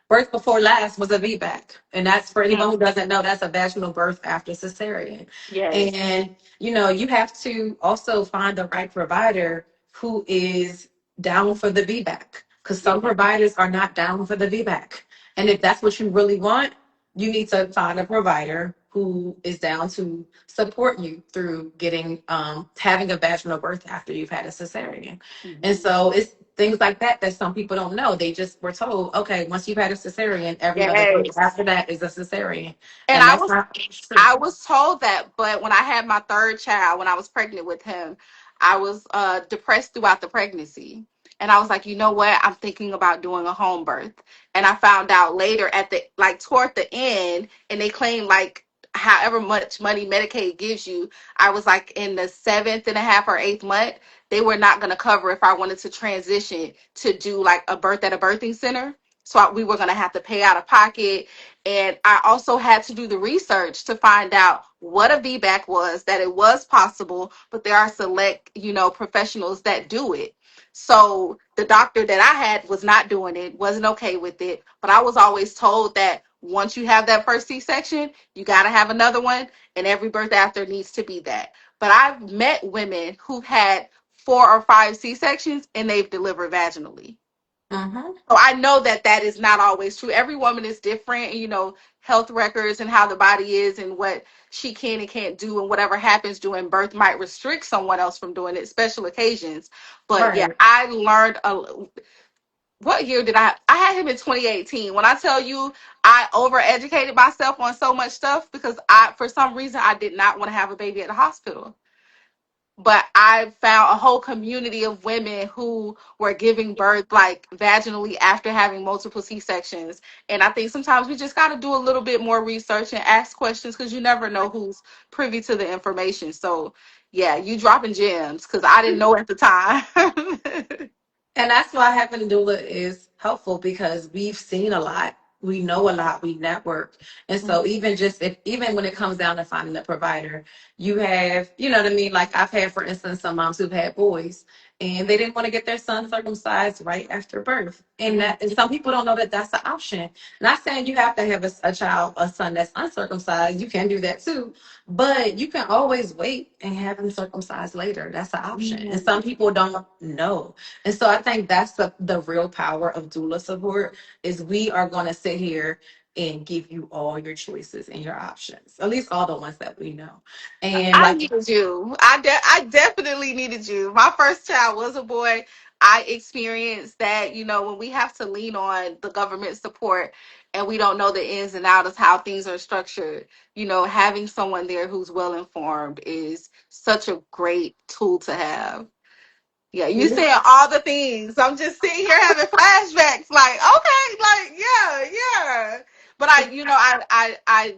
birth before last was a VBAC. And that's for anyone who doesn't know, that's a vaginal birth after cesarean. yes, And, you have to also find the right provider who is down for the VBAC. Because yes, some providers are not down for the VBAC. And if that's what you really want, you need to find a provider who is down to support you through having a vaginal birth after you've had a cesarean. And mhm, so it's things like that some people don't know. They just were told, okay, once you've had a cesarean, every other birth yes. after that is a cesarean. And And I that's was not true. I was told that, but when I had my third child, when I was pregnant with him, I was depressed throughout the pregnancy. And I was like, you know what? I'm thinking about doing a home birth. And I found out later toward the end, and they claim like however much money Medicaid gives you, I was like in the seventh and a half or eighth month, they were not going to cover if I wanted to transition to do like a birth at a birthing center. So we were going to have to pay out of pocket, and I also had to do the research to find out what a VBAC was, that it was possible, but there are select, professionals that do it. So the doctor that I had was not doing it, wasn't okay with it. But I was always told that once you have that first C-section, you got to have another one, and every birth after needs to be that. But I've met women who've had 4 or 5 C-sections and they've delivered vaginally. Mm-hmm. So I know that that is not always true. Every woman is different, health records and how the body is and what she can and can't do, and whatever happens during birth might restrict someone else from doing it, special occasions. But yeah, Right. I learned what year did I had him in 2018. When I tell you I overeducated myself on so much stuff because for some reason I did not want to have a baby at the hospital. but I found a whole community of women who were giving birth like vaginally after having multiple C-sections. And I think sometimes we just got to do a little bit more research and ask questions because you never know who's privy to the information. So, yeah, you dropping gems because I didn't know at the time. And that's why having a doula is helpful because we've seen a lot, we know a lot, we network. And so even just if even when it comes down to finding a provider, you have, you know what I mean? Like I've had, for instance, some moms who've had boys and they didn't want to get their son circumcised right after birth. And Mhm. that and some people don't know that that's an option. Not saying you have to have a child, a son that's uncircumcised. You can do that too. But you can always wait and have him circumcised later. That's an option. And some people don't know. And so I think that's the real power of doula support is we are going to sit here and give you all your choices and your options, at least all the ones that we know. And I like, needed you. I definitely needed you. My first child was a boy. I experienced that, when we have to lean on the government support and we don't know the ins and outs of how things are structured, having someone there who's well informed is such a great tool to have. Yeah, you yeah. saying all the things. I'm just sitting here having flashbacks like, okay, like yeah, yeah. But I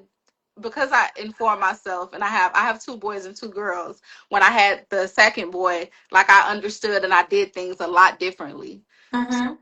because I inform myself and I have two boys and two girls. When I had the second boy, like I understood and I did things a lot differently. Mhm.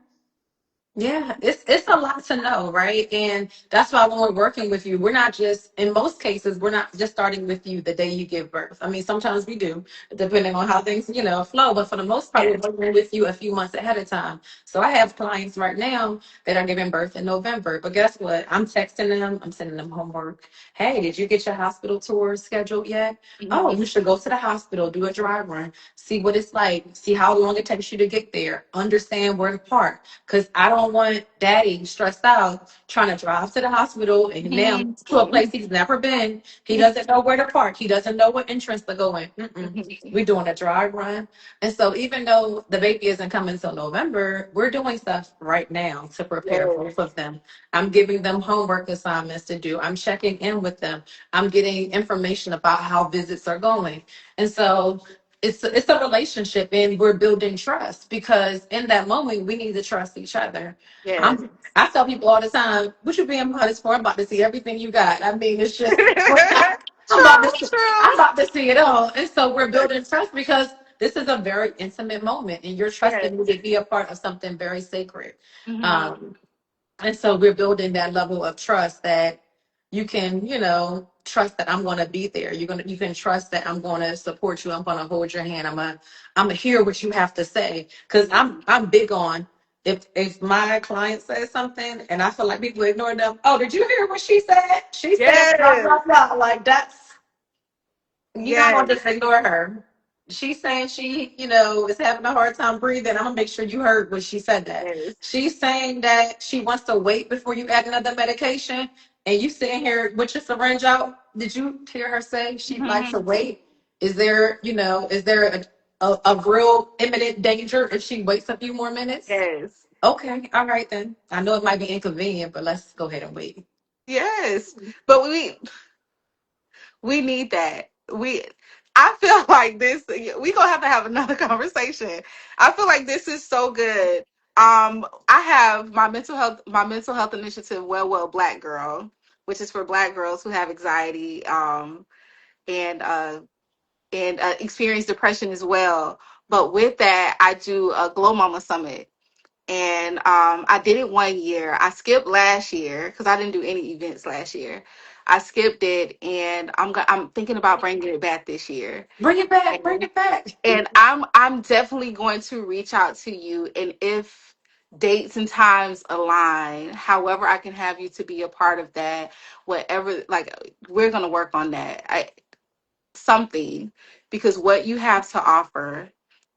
Yeah, it's a lot to know, right? And that's why when we're working with you, we're not just in most cases, we're not just starting with you the day you give birth. I mean, sometimes we do, depending on how things, flow. But for the most part, we're Yes. working with you a few months ahead of time. So I have clients right now that are giving birth in November. But guess what? I'm texting them, I'm sending them homework. Hey, did you get your hospital tour scheduled yet? Oh, Mhm. you should go to the hospital, do a dry run, see what it's like, see how long it takes you to get there, understand where to park because I don't want daddy stressed out trying to drive to the hospital and now Mhm. to a place he's never been. He doesn't know where to park. He doesn't know what entrance to go in. Mm-mm. We're doing a dry run. And so even though the baby isn't coming until November, we're doing stuff right now to prepare Yes. both of them. I'm giving them homework assignments to do. I'm checking in with them. I'm getting information about how visits are going. And so it's a relationship and we're building trust because in that moment we need to trust each other. Yes. I tell people all the time, what you being modest for? I'm about to see everything you got. I mean, it's just I'm about True, to see, I'm true. about to see it all. And so we're building trust because this is a very intimate moment and you're Yes. trusting me to be a part of something very sacred. Mhm. Um, and so we're building that level of trust that you can, trust that I'm going to be there. You can trust that I'm going to support you. I'm going to hold your hand. I'm gonna hear what you have to say. Cause I'm big on if my client says something and I feel like people ignore them. Oh, did you hear what she said? She said blah, Yes. blah, blah. Like that's, you're not Yes. gonna just ignore her. She's saying she, is having a hard time breathing. I'm gonna make sure you heard when she said that. Yes. She's saying that she wants to wait before you add another medication, and you sitting here with your syringe out. Did you hear her say she'd like to Mhm. wait? Is there a real imminent danger if she waits a few more minutes? Yes. Okay, all right then. I know it might be inconvenient, but let's go ahead and wait. Yes. But we need that. I feel like this we gonna have to have another conversation. I feel like this is so good. I have my mental health initiative, well Black Girl, which is for Black girls who have anxiety, and experience depression as well. But with that, I do a Glow Mama Summit. And I did it 1 year. I skipped last year because I didn't do any events last year. I skipped it, and I'm thinking about bringing it back this year. Bring it back, bring And, it back. and I'm definitely going to reach out to you, and if dates and times align, however I can have you to be a part of that, whatever, like we're gonna work on that. Something, because what you have to offer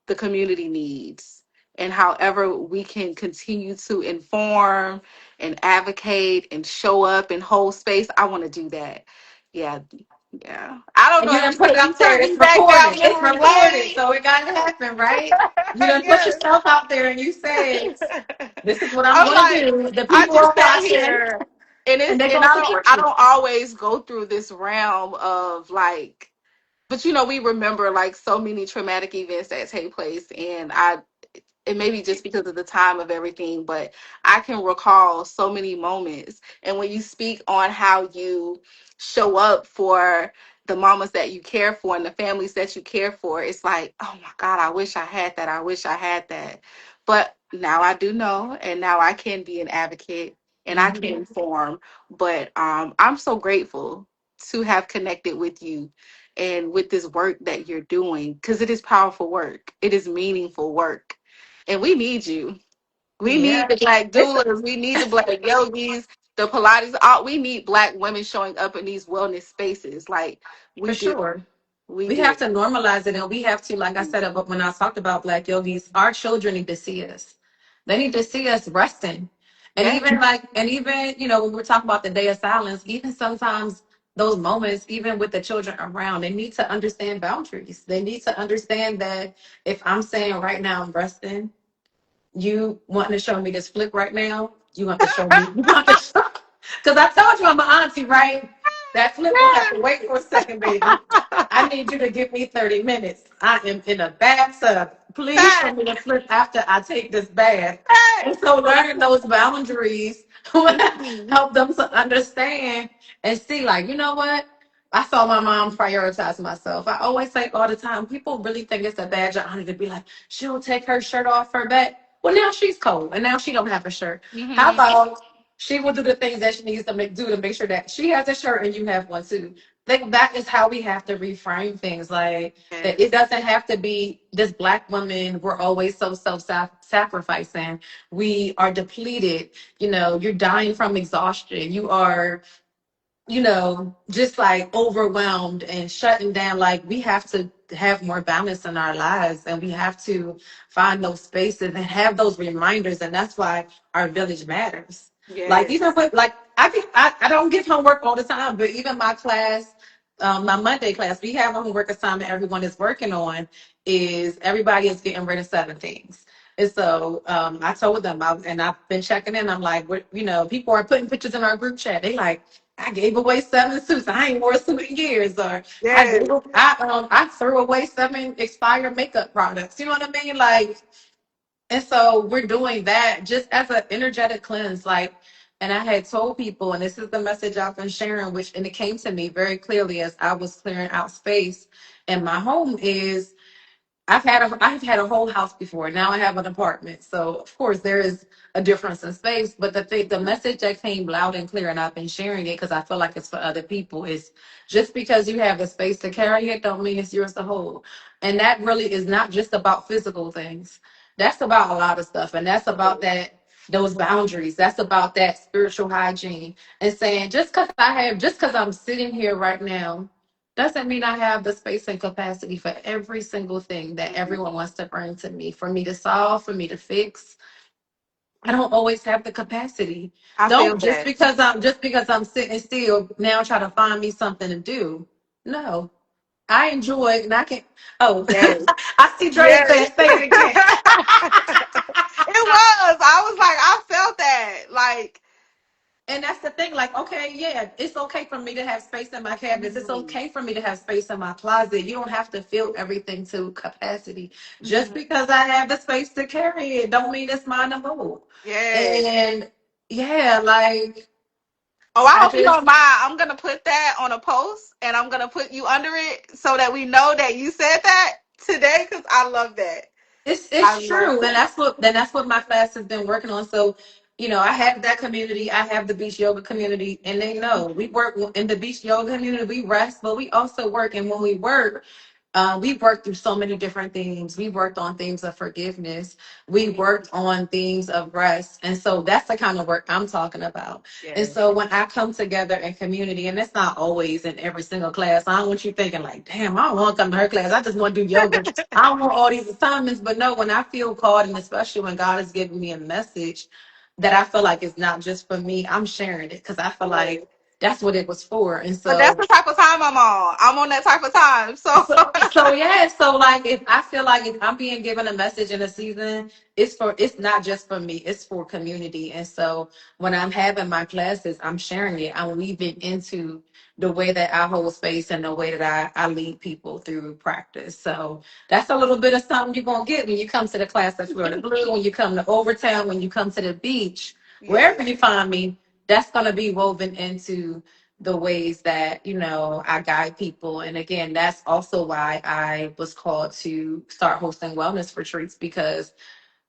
the community needs, and however we can continue to inform and advocate and show up and hold space, I want to do that. Yeah. Yeah, I don't And know you if done put it you up there. took me It's back down recorded. It's memory recorded. lane. So it got to happen, right? You done put Yes. yourself out there and you said, this is what I'm I'm going to like, do. The I people just are sat watching here, and and they're and going to I don't support I you. don't always go through this realm of like but we remember like so many traumatic events that take place, and it may be just because of the time of everything, but I can recall so many moments. And when you speak on how you show up for the mamas that you care for and the families that you care for, it's like, oh my God, I wish I had that. I wish I had that. But now I do know, and now I can be an advocate and I can Mhm. inform. But I'm so grateful to have connected with you and with this work that you're doing, because it is powerful work. It is meaningful work, and we need you. We need Yeah. the black It's doulas. We need the black yogis, the Pilates. All we need black women showing up in these wellness spaces. Like for we do. sure. We We have do. to normalize it, and we have to, like I said, when I talked about black yogis, our children need to see us. They need to see us resting. And Yes. even when we're talking about the day of silence, even sometimes those moments, even with the children around, they need to understand boundaries. They need to understand that if I'm saying right now I'm resting, you wanting to show me this flip right now, you want to show me, you want to show, because I told you I'm an auntie, right? That flip will have Yes. to wait for a second, baby. I need you to give me 30 minutes. I am in a bathtub. Please show Fact. me the flip after I take this bath. Fact. And so learning those boundaries will Mhm. help them to understand and see, like, you know what? I saw my mom prioritize myself. I always say all the time, people really think it's a badge of honor to be like, she'll take her shirt off her back. Well, now she's cold, and now she don't have a shirt. How Mhm. about she will do the things that she needs to do to make sure that she has a shirt and you have one too. Think that is how we have to reframe things. Like that, it Yes. doesn't have to be this black woman. We're always so self-sacrificing. We are depleted. You're dying from exhaustion. You are just like overwhelmed and shutting down. Like we have to have more balance in our lives, and we have to find those spaces and have those reminders. And that's why our village matters. Like even Yes. with like I don't give homework all the time, but even my class, my Monday class, we have a homework assignment everyone is working on is everybody is getting rid of 7 things. And so I told them, and I've been checking in. I'm like, people are putting pictures in our group chat. They like, I gave away 7 suits. I ain't wore a suit in years. Or Yes. I threw away 7 expired makeup products. You know what I mean? Like, and so we're doing that just as an energetic cleanse. Like, and I had told people, and this is the message I've been sharing, and it came to me very clearly as I was clearing out space in my home is I've had a whole house before. Now I have an apartment. So of course there is a difference in space. But the message that came loud and clear, and I've been sharing it because I feel like it's for other people, is just because you have the space to carry it don't mean it's yours to hold. And that really is not just about physical things. That's about a lot of stuff. And that's about those boundaries. That's about that spiritual hygiene. And saying just because I'm sitting here right now doesn't mean I have the space and capacity for every single thing that Mhm. everyone wants to bring to me, for me to solve, for me to fix. I don't always have the capacity. I feel Don't that. just because I'm sitting still now try to find me something to do. No. I enjoy and I can oh Yes. I see Dre Yes. saying say it again. It was. I was like, I felt that. Like, And that's the thing, like, okay, yeah, it's okay for me to have space in my cabinets. It's mhm. okay for me to have space in my closet. You don't have to fill everything to capacity. Just Mhm. because I have the space to carry it, don't mean it's mine to move. Yes. And yeah, like Oh, I I hope you just don't mind. I'm gonna put that on a post, and I'm gonna put you under it so that we know that you said that today. Because I love that. I it's love true, and that. that's what my class has been working on. So, I have that community. I have the beach yoga community, and they know we work in the beach yoga community. We rest, but we also work. And when we work, we worked through so many different themes. We worked on themes of forgiveness. We worked on themes of rest. And so that's the kind of work I'm talking about. And Yes. so when I come together in community, and it's not always in every single class, I don't want you thinking like, damn, I don't want to come to her class. I just want to do yoga. I don't want all these assignments. But no, when I feel called, and especially when God is giving me a message that I feel like is not just for me, I'm sharing it because I feel like Yes. that's what it was for. And But that's so the type of time I'm on. I'm on that type of time. So so yeah, so like if I feel like if I'm being given a message in a season, it's not just for me, it's for community. And so when I'm having my classes, I'm sharing it. I'm weaving into the way that I hold space and the way that I lead people through practice. So that's a little bit of something you're gonna get when you come to the class at Florida Blue, when you come to Overtown, when you come to the beach, wherever yes, you find me, that's gonna be woven into the ways that I guide people. And again, that's also why I was called to start hosting wellness retreats, because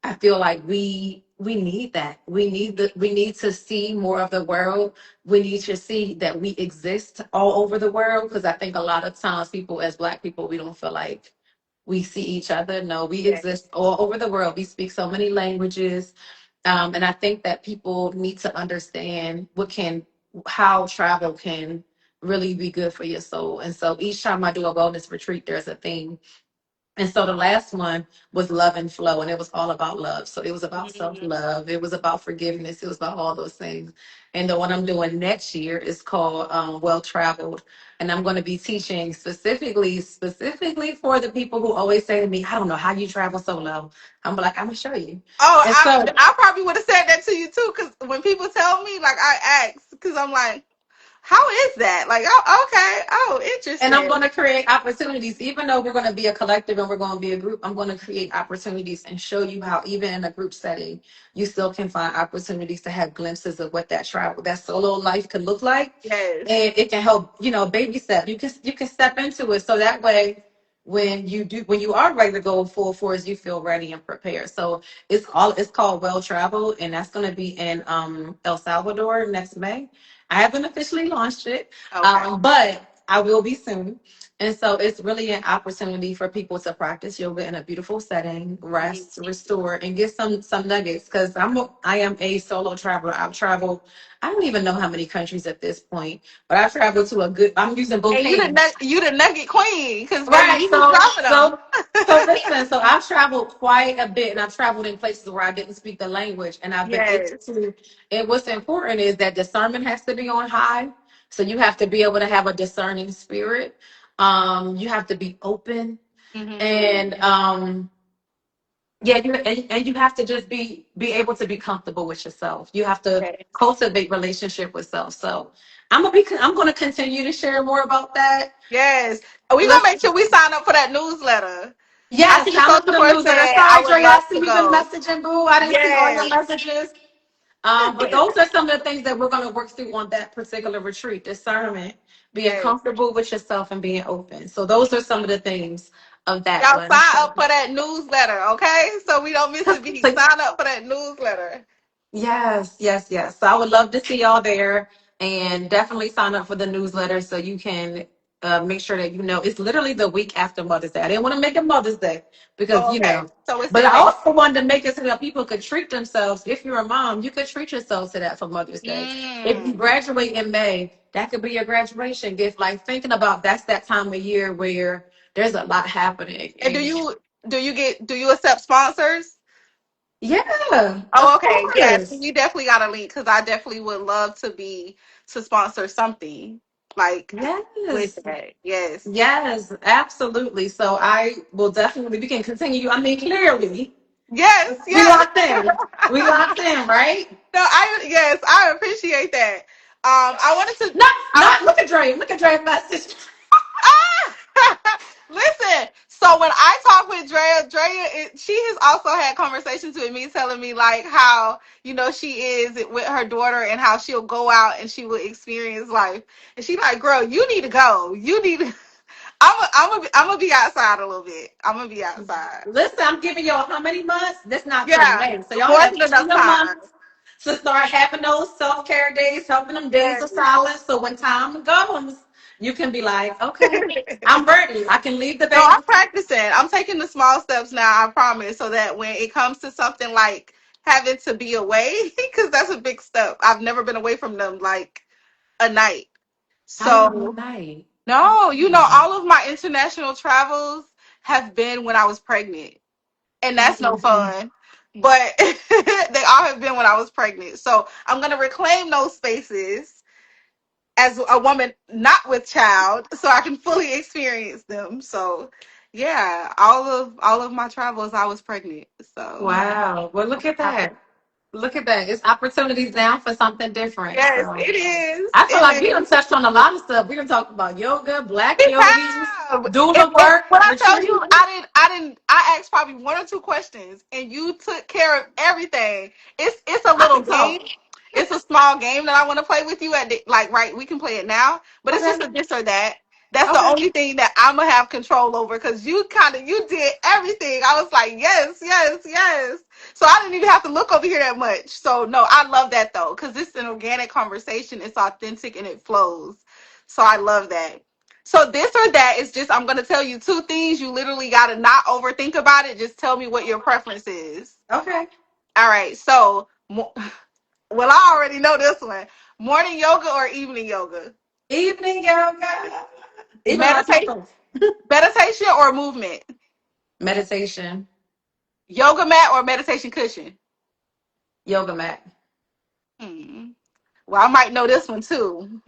I feel like we need that. We need to see more of the world. We need to see that we exist all over the world, because I think a lot of times people, as Black people, we don't feel like we see each other. No, we yes, exist all over the world. We speak so many languages. And I think that people need to understand how travel can really be good for your soul. And so each time I do a wellness retreat, there's a theme. And so the last one was love and flow, and it was all about love. So it was about self mm, love, it was about forgiveness, it was about all those things. And the one I'm doing next year is called Well Traveled, and I'm going to be teaching specifically for the people who always say to me, "I don't know how you travel solo." I'm like, "I'm gonna show you." oh, And so I probably would have said that to you too. Because when people tell me, like, I ask because I'm like, how is that? Like, oh, okay, oh, And I'm interesting. going to create opportunities, even though we're going to be a collective and we're going to be a group. I'm going to create opportunities and show you how, even in a group setting, you still can find opportunities to have glimpses of what that solo life could look like. Yes, And it can help, baby step. You can step into it, so that way, when you are ready to go full force, you feel ready and prepared. So it's called Well Traveled, and that's going to be in El Salvador next May. I haven't officially launched it, okay, but I will be soon. And so it's really an opportunity for people to practice yoga in a beautiful setting, mm, rest, restore, and get some nuggets. Because I am a solo traveler. I've traveled, I don't even know how many countries at this point, but I've traveled to a good. I'm using both and hands. you the nugget queen, because baby, Right. you be dropping them. So listen, so I've traveled quite a bit, and I've traveled in places where I didn't speak the language, and I've been able Yes. to. And what's important is that discernment has to be on high. So you have to be able to have a discerning spirit. You have to be open, Hmm. and yeah, and you have to just be able to be comfortable with yourself. You have to Yes. cultivate relationship with self. So I'm gonna continue to share more about that. Yes. We gonna Let's make sure we sign up for that newsletter. I Yes, see sign up for Social the Force newsletter. said I Sorry, would Dre, I love see to you've been go. messaging, boo. I didn't see all your Yes. messages. But those are some of the things that we're going to work through on that particular retreat: discernment, being Yes. comfortable with yourself, and being open. So those are some of the things of that Y'all one. sign So, up for that newsletter, okay? So we don't miss a beat. so Sign up for that newsletter. yes, yes, yes. So I would love to see y'all there, and definitely sign up for the newsletter so you can make sure that it's literally the week after Mother's Day. I didn't want to make it Mother's Day because Oh, okay. So it's but in I May. also wanted to make it so that people could treat themselves. If you're a mom, you could treat yourself to that for Mother's Day. If you Mm. graduate in May, that could be your graduation gift. Like thinking about that time of year where there's a lot happening, And and do you accept sponsors? yeah, Oh, of okay. Yes, course. you definitely got a link because I definitely would love to sponsor something like with Yes. that. Yes. Yes, absolutely. So I will definitely, we can continue. I mean, clearly, Yes, we yes. locked in. We locked in, right? No, I appreciate that. I wanted to I Not, look at Dre. Look at Dre message. listen. So when I talk with Drea, she has also had conversations with me, telling me like how she is with her daughter and how she'll go out and she will experience life. And she like, girl, you need to go. You need to. I'm gonna be outside a little bit. I'm gonna be outside. Listen, I'm giving y'all how many months? That's not till Yeah, May. So y'all more have than enough plenty of time. months to start having those self-care days, having them days Yes. of silence. So when time comes, you can be like, okay, I'm ready. I can leave the No, baby. I'm practicing. I'm taking the small steps now, I promise, so that when it comes to something like having to be away, because that's a big step. I've never been away from them like a night. How you do So, night? no, all of my international travels have been when I was pregnant, and that's no Mm-mm. fun. But they all have been when I was pregnant. So, I'm going to reclaim those spaces as a woman not with child, so I can fully experience them. So yeah, all of my travels I was pregnant. So Wow. Well, look at that. Look at that. It's opportunities now for something different. yes, So it is. I feel It like we is. done touched on a lot of stuff. We done talked about yoga, black We yogis, have. doula And work, when I tell retreat. you, I asked probably one or two questions, and you took care of everything. It's a I little can game. talk. It's a small game that I want to play with you at like right. We can play it now, but it's Okay. just a this or that. That's the Okay. only thing that I'm gonna have control over because you did everything. I was like yes, yes, yes. So I didn't even have to look over here that much. So no, I love that though because it's an organic conversation. It's authentic and it flows. So I love that. So this or that is just I'm gonna tell you two things. You literally gotta not overthink about it. Just tell me what your preference is. Okay. All right. So well, I already know this one. Morning yoga or evening yoga? Evening yoga. Even though I talk Meditation, to meditation or movement? meditation, Yoga mat or meditation cushion? yoga mat, Hmm. Well, I might know this one too.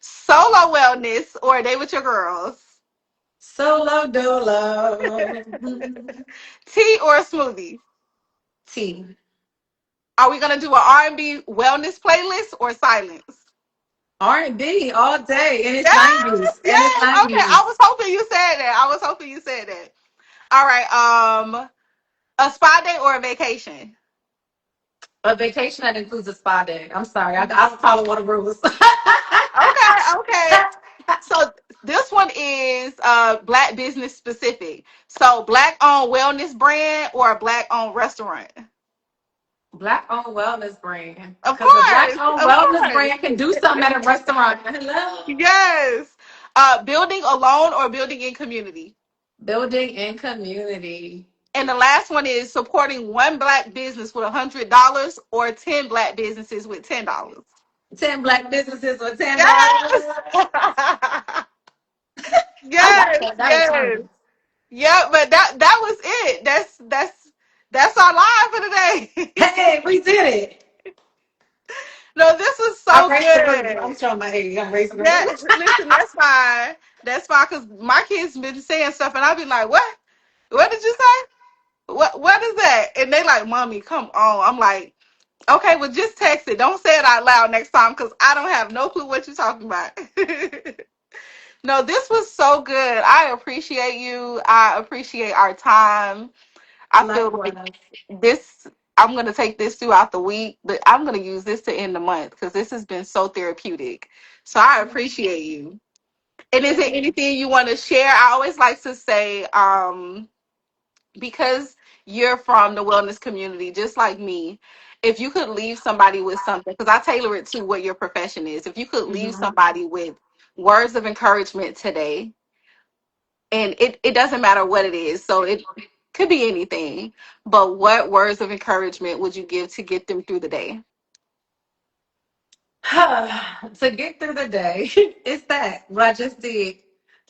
Solo wellness or a day with your girls? solo dolo, Tea or a smoothie? tea, Are we gonna do an R&B wellness playlist or silence? R&B all day in its Yes, 90s. In its yes. Okay, I 90s. was hoping you said that. I was hoping you said that. All right. A spa day or a vacation? A vacation that includes a spa day. I'm sorry. I follow one of the rules. Okay, okay. So this one is black business specific. So black owned wellness brand or a black owned restaurant? Black owned wellness brand. Of Because a black course, owned of wellness course. brand can do something at a restaurant. Hello. Yes. Building alone or building in community? Building and community. And the last one is supporting one black business with $100 or 10 black businesses with $10. 10 black businesses with $10. Yes. I like Yes, that. That was yes. fun. Yeah, but that was it. That's our live for today. Hey, we did it. No, this was I so raised the room. I'm good. showing my age. I'm raising the Yeah, room. listen, that's fine. That's fine because my kids been saying stuff and I'll be like, what? What did you say? What is that? And they like, mommy, come on. I'm like, okay, well just text it. Don't say it out loud next time because I don't have no clue what you're talking about. No, this was so good. I appreciate you. I appreciate our time. I feel like Likewise. this, I'm going to take this throughout the week, but I'm going to use this to end the month because this has been so therapeutic. So I appreciate you. And is there Thank anything you want to share? I always like to say, because you're from the wellness community, just like me, if you could leave somebody with something, because I tailor it to what your profession is, if you could leave you. somebody with words of encouragement today, and it doesn't matter what it is, so it could be anything, but what words of encouragement would you give to get them through the day? To get through the day, it's that what I just did.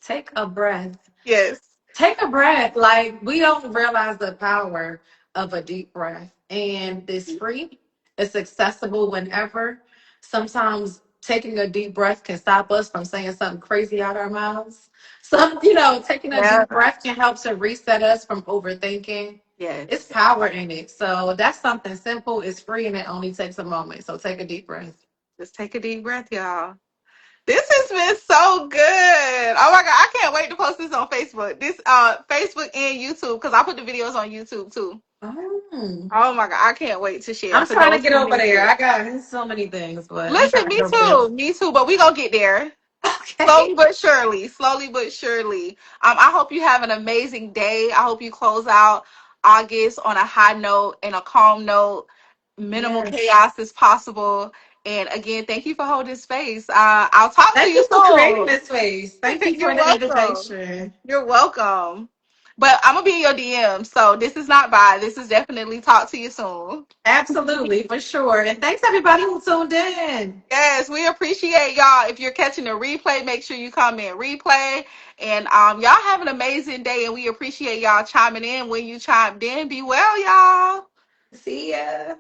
Take a breath. Yes. Take a breath. Like we don't realize the power of a deep breath. And it's free. It's accessible whenever. Sometimes taking a deep breath can stop us from saying something crazy out our mouths. Taking a Yeah. deep breath can help to reset us from overthinking. It's Yes. power in it. So that's something simple. It's free and it only takes a moment. So take a deep breath. Just take a deep breath, y'all. This has been so good. Oh my god, I can't wait to post this on Facebook. This Facebook and YouTube because I put the videos on YouTube too. Oh. Oh my god, I can't wait to share I'm for trying to those get who over missed there. it. I got so many things, but I'm Listen, trying to me get over there. too, me too. But we gonna get there slowly Okay. but surely. Slowly but surely. I hope you have an amazing day. I hope you close out August on a high note and a calm note. Minimal Yes. chaos is possible. And again, thank you for holding space. I'll talk to Thank you you for creating soon. this space. Thank you for You're the welcome. invitation. You're welcome. But I'm gonna be in your DM. So this is not bye. This is definitely talk to you soon. Absolutely, for sure. And thanks everybody who tuned in. Yes, we appreciate y'all. If you're catching the replay, make sure you come in replay. And y'all have an amazing day. And we appreciate y'all chiming in when you chimed in. Be well, y'all. See ya.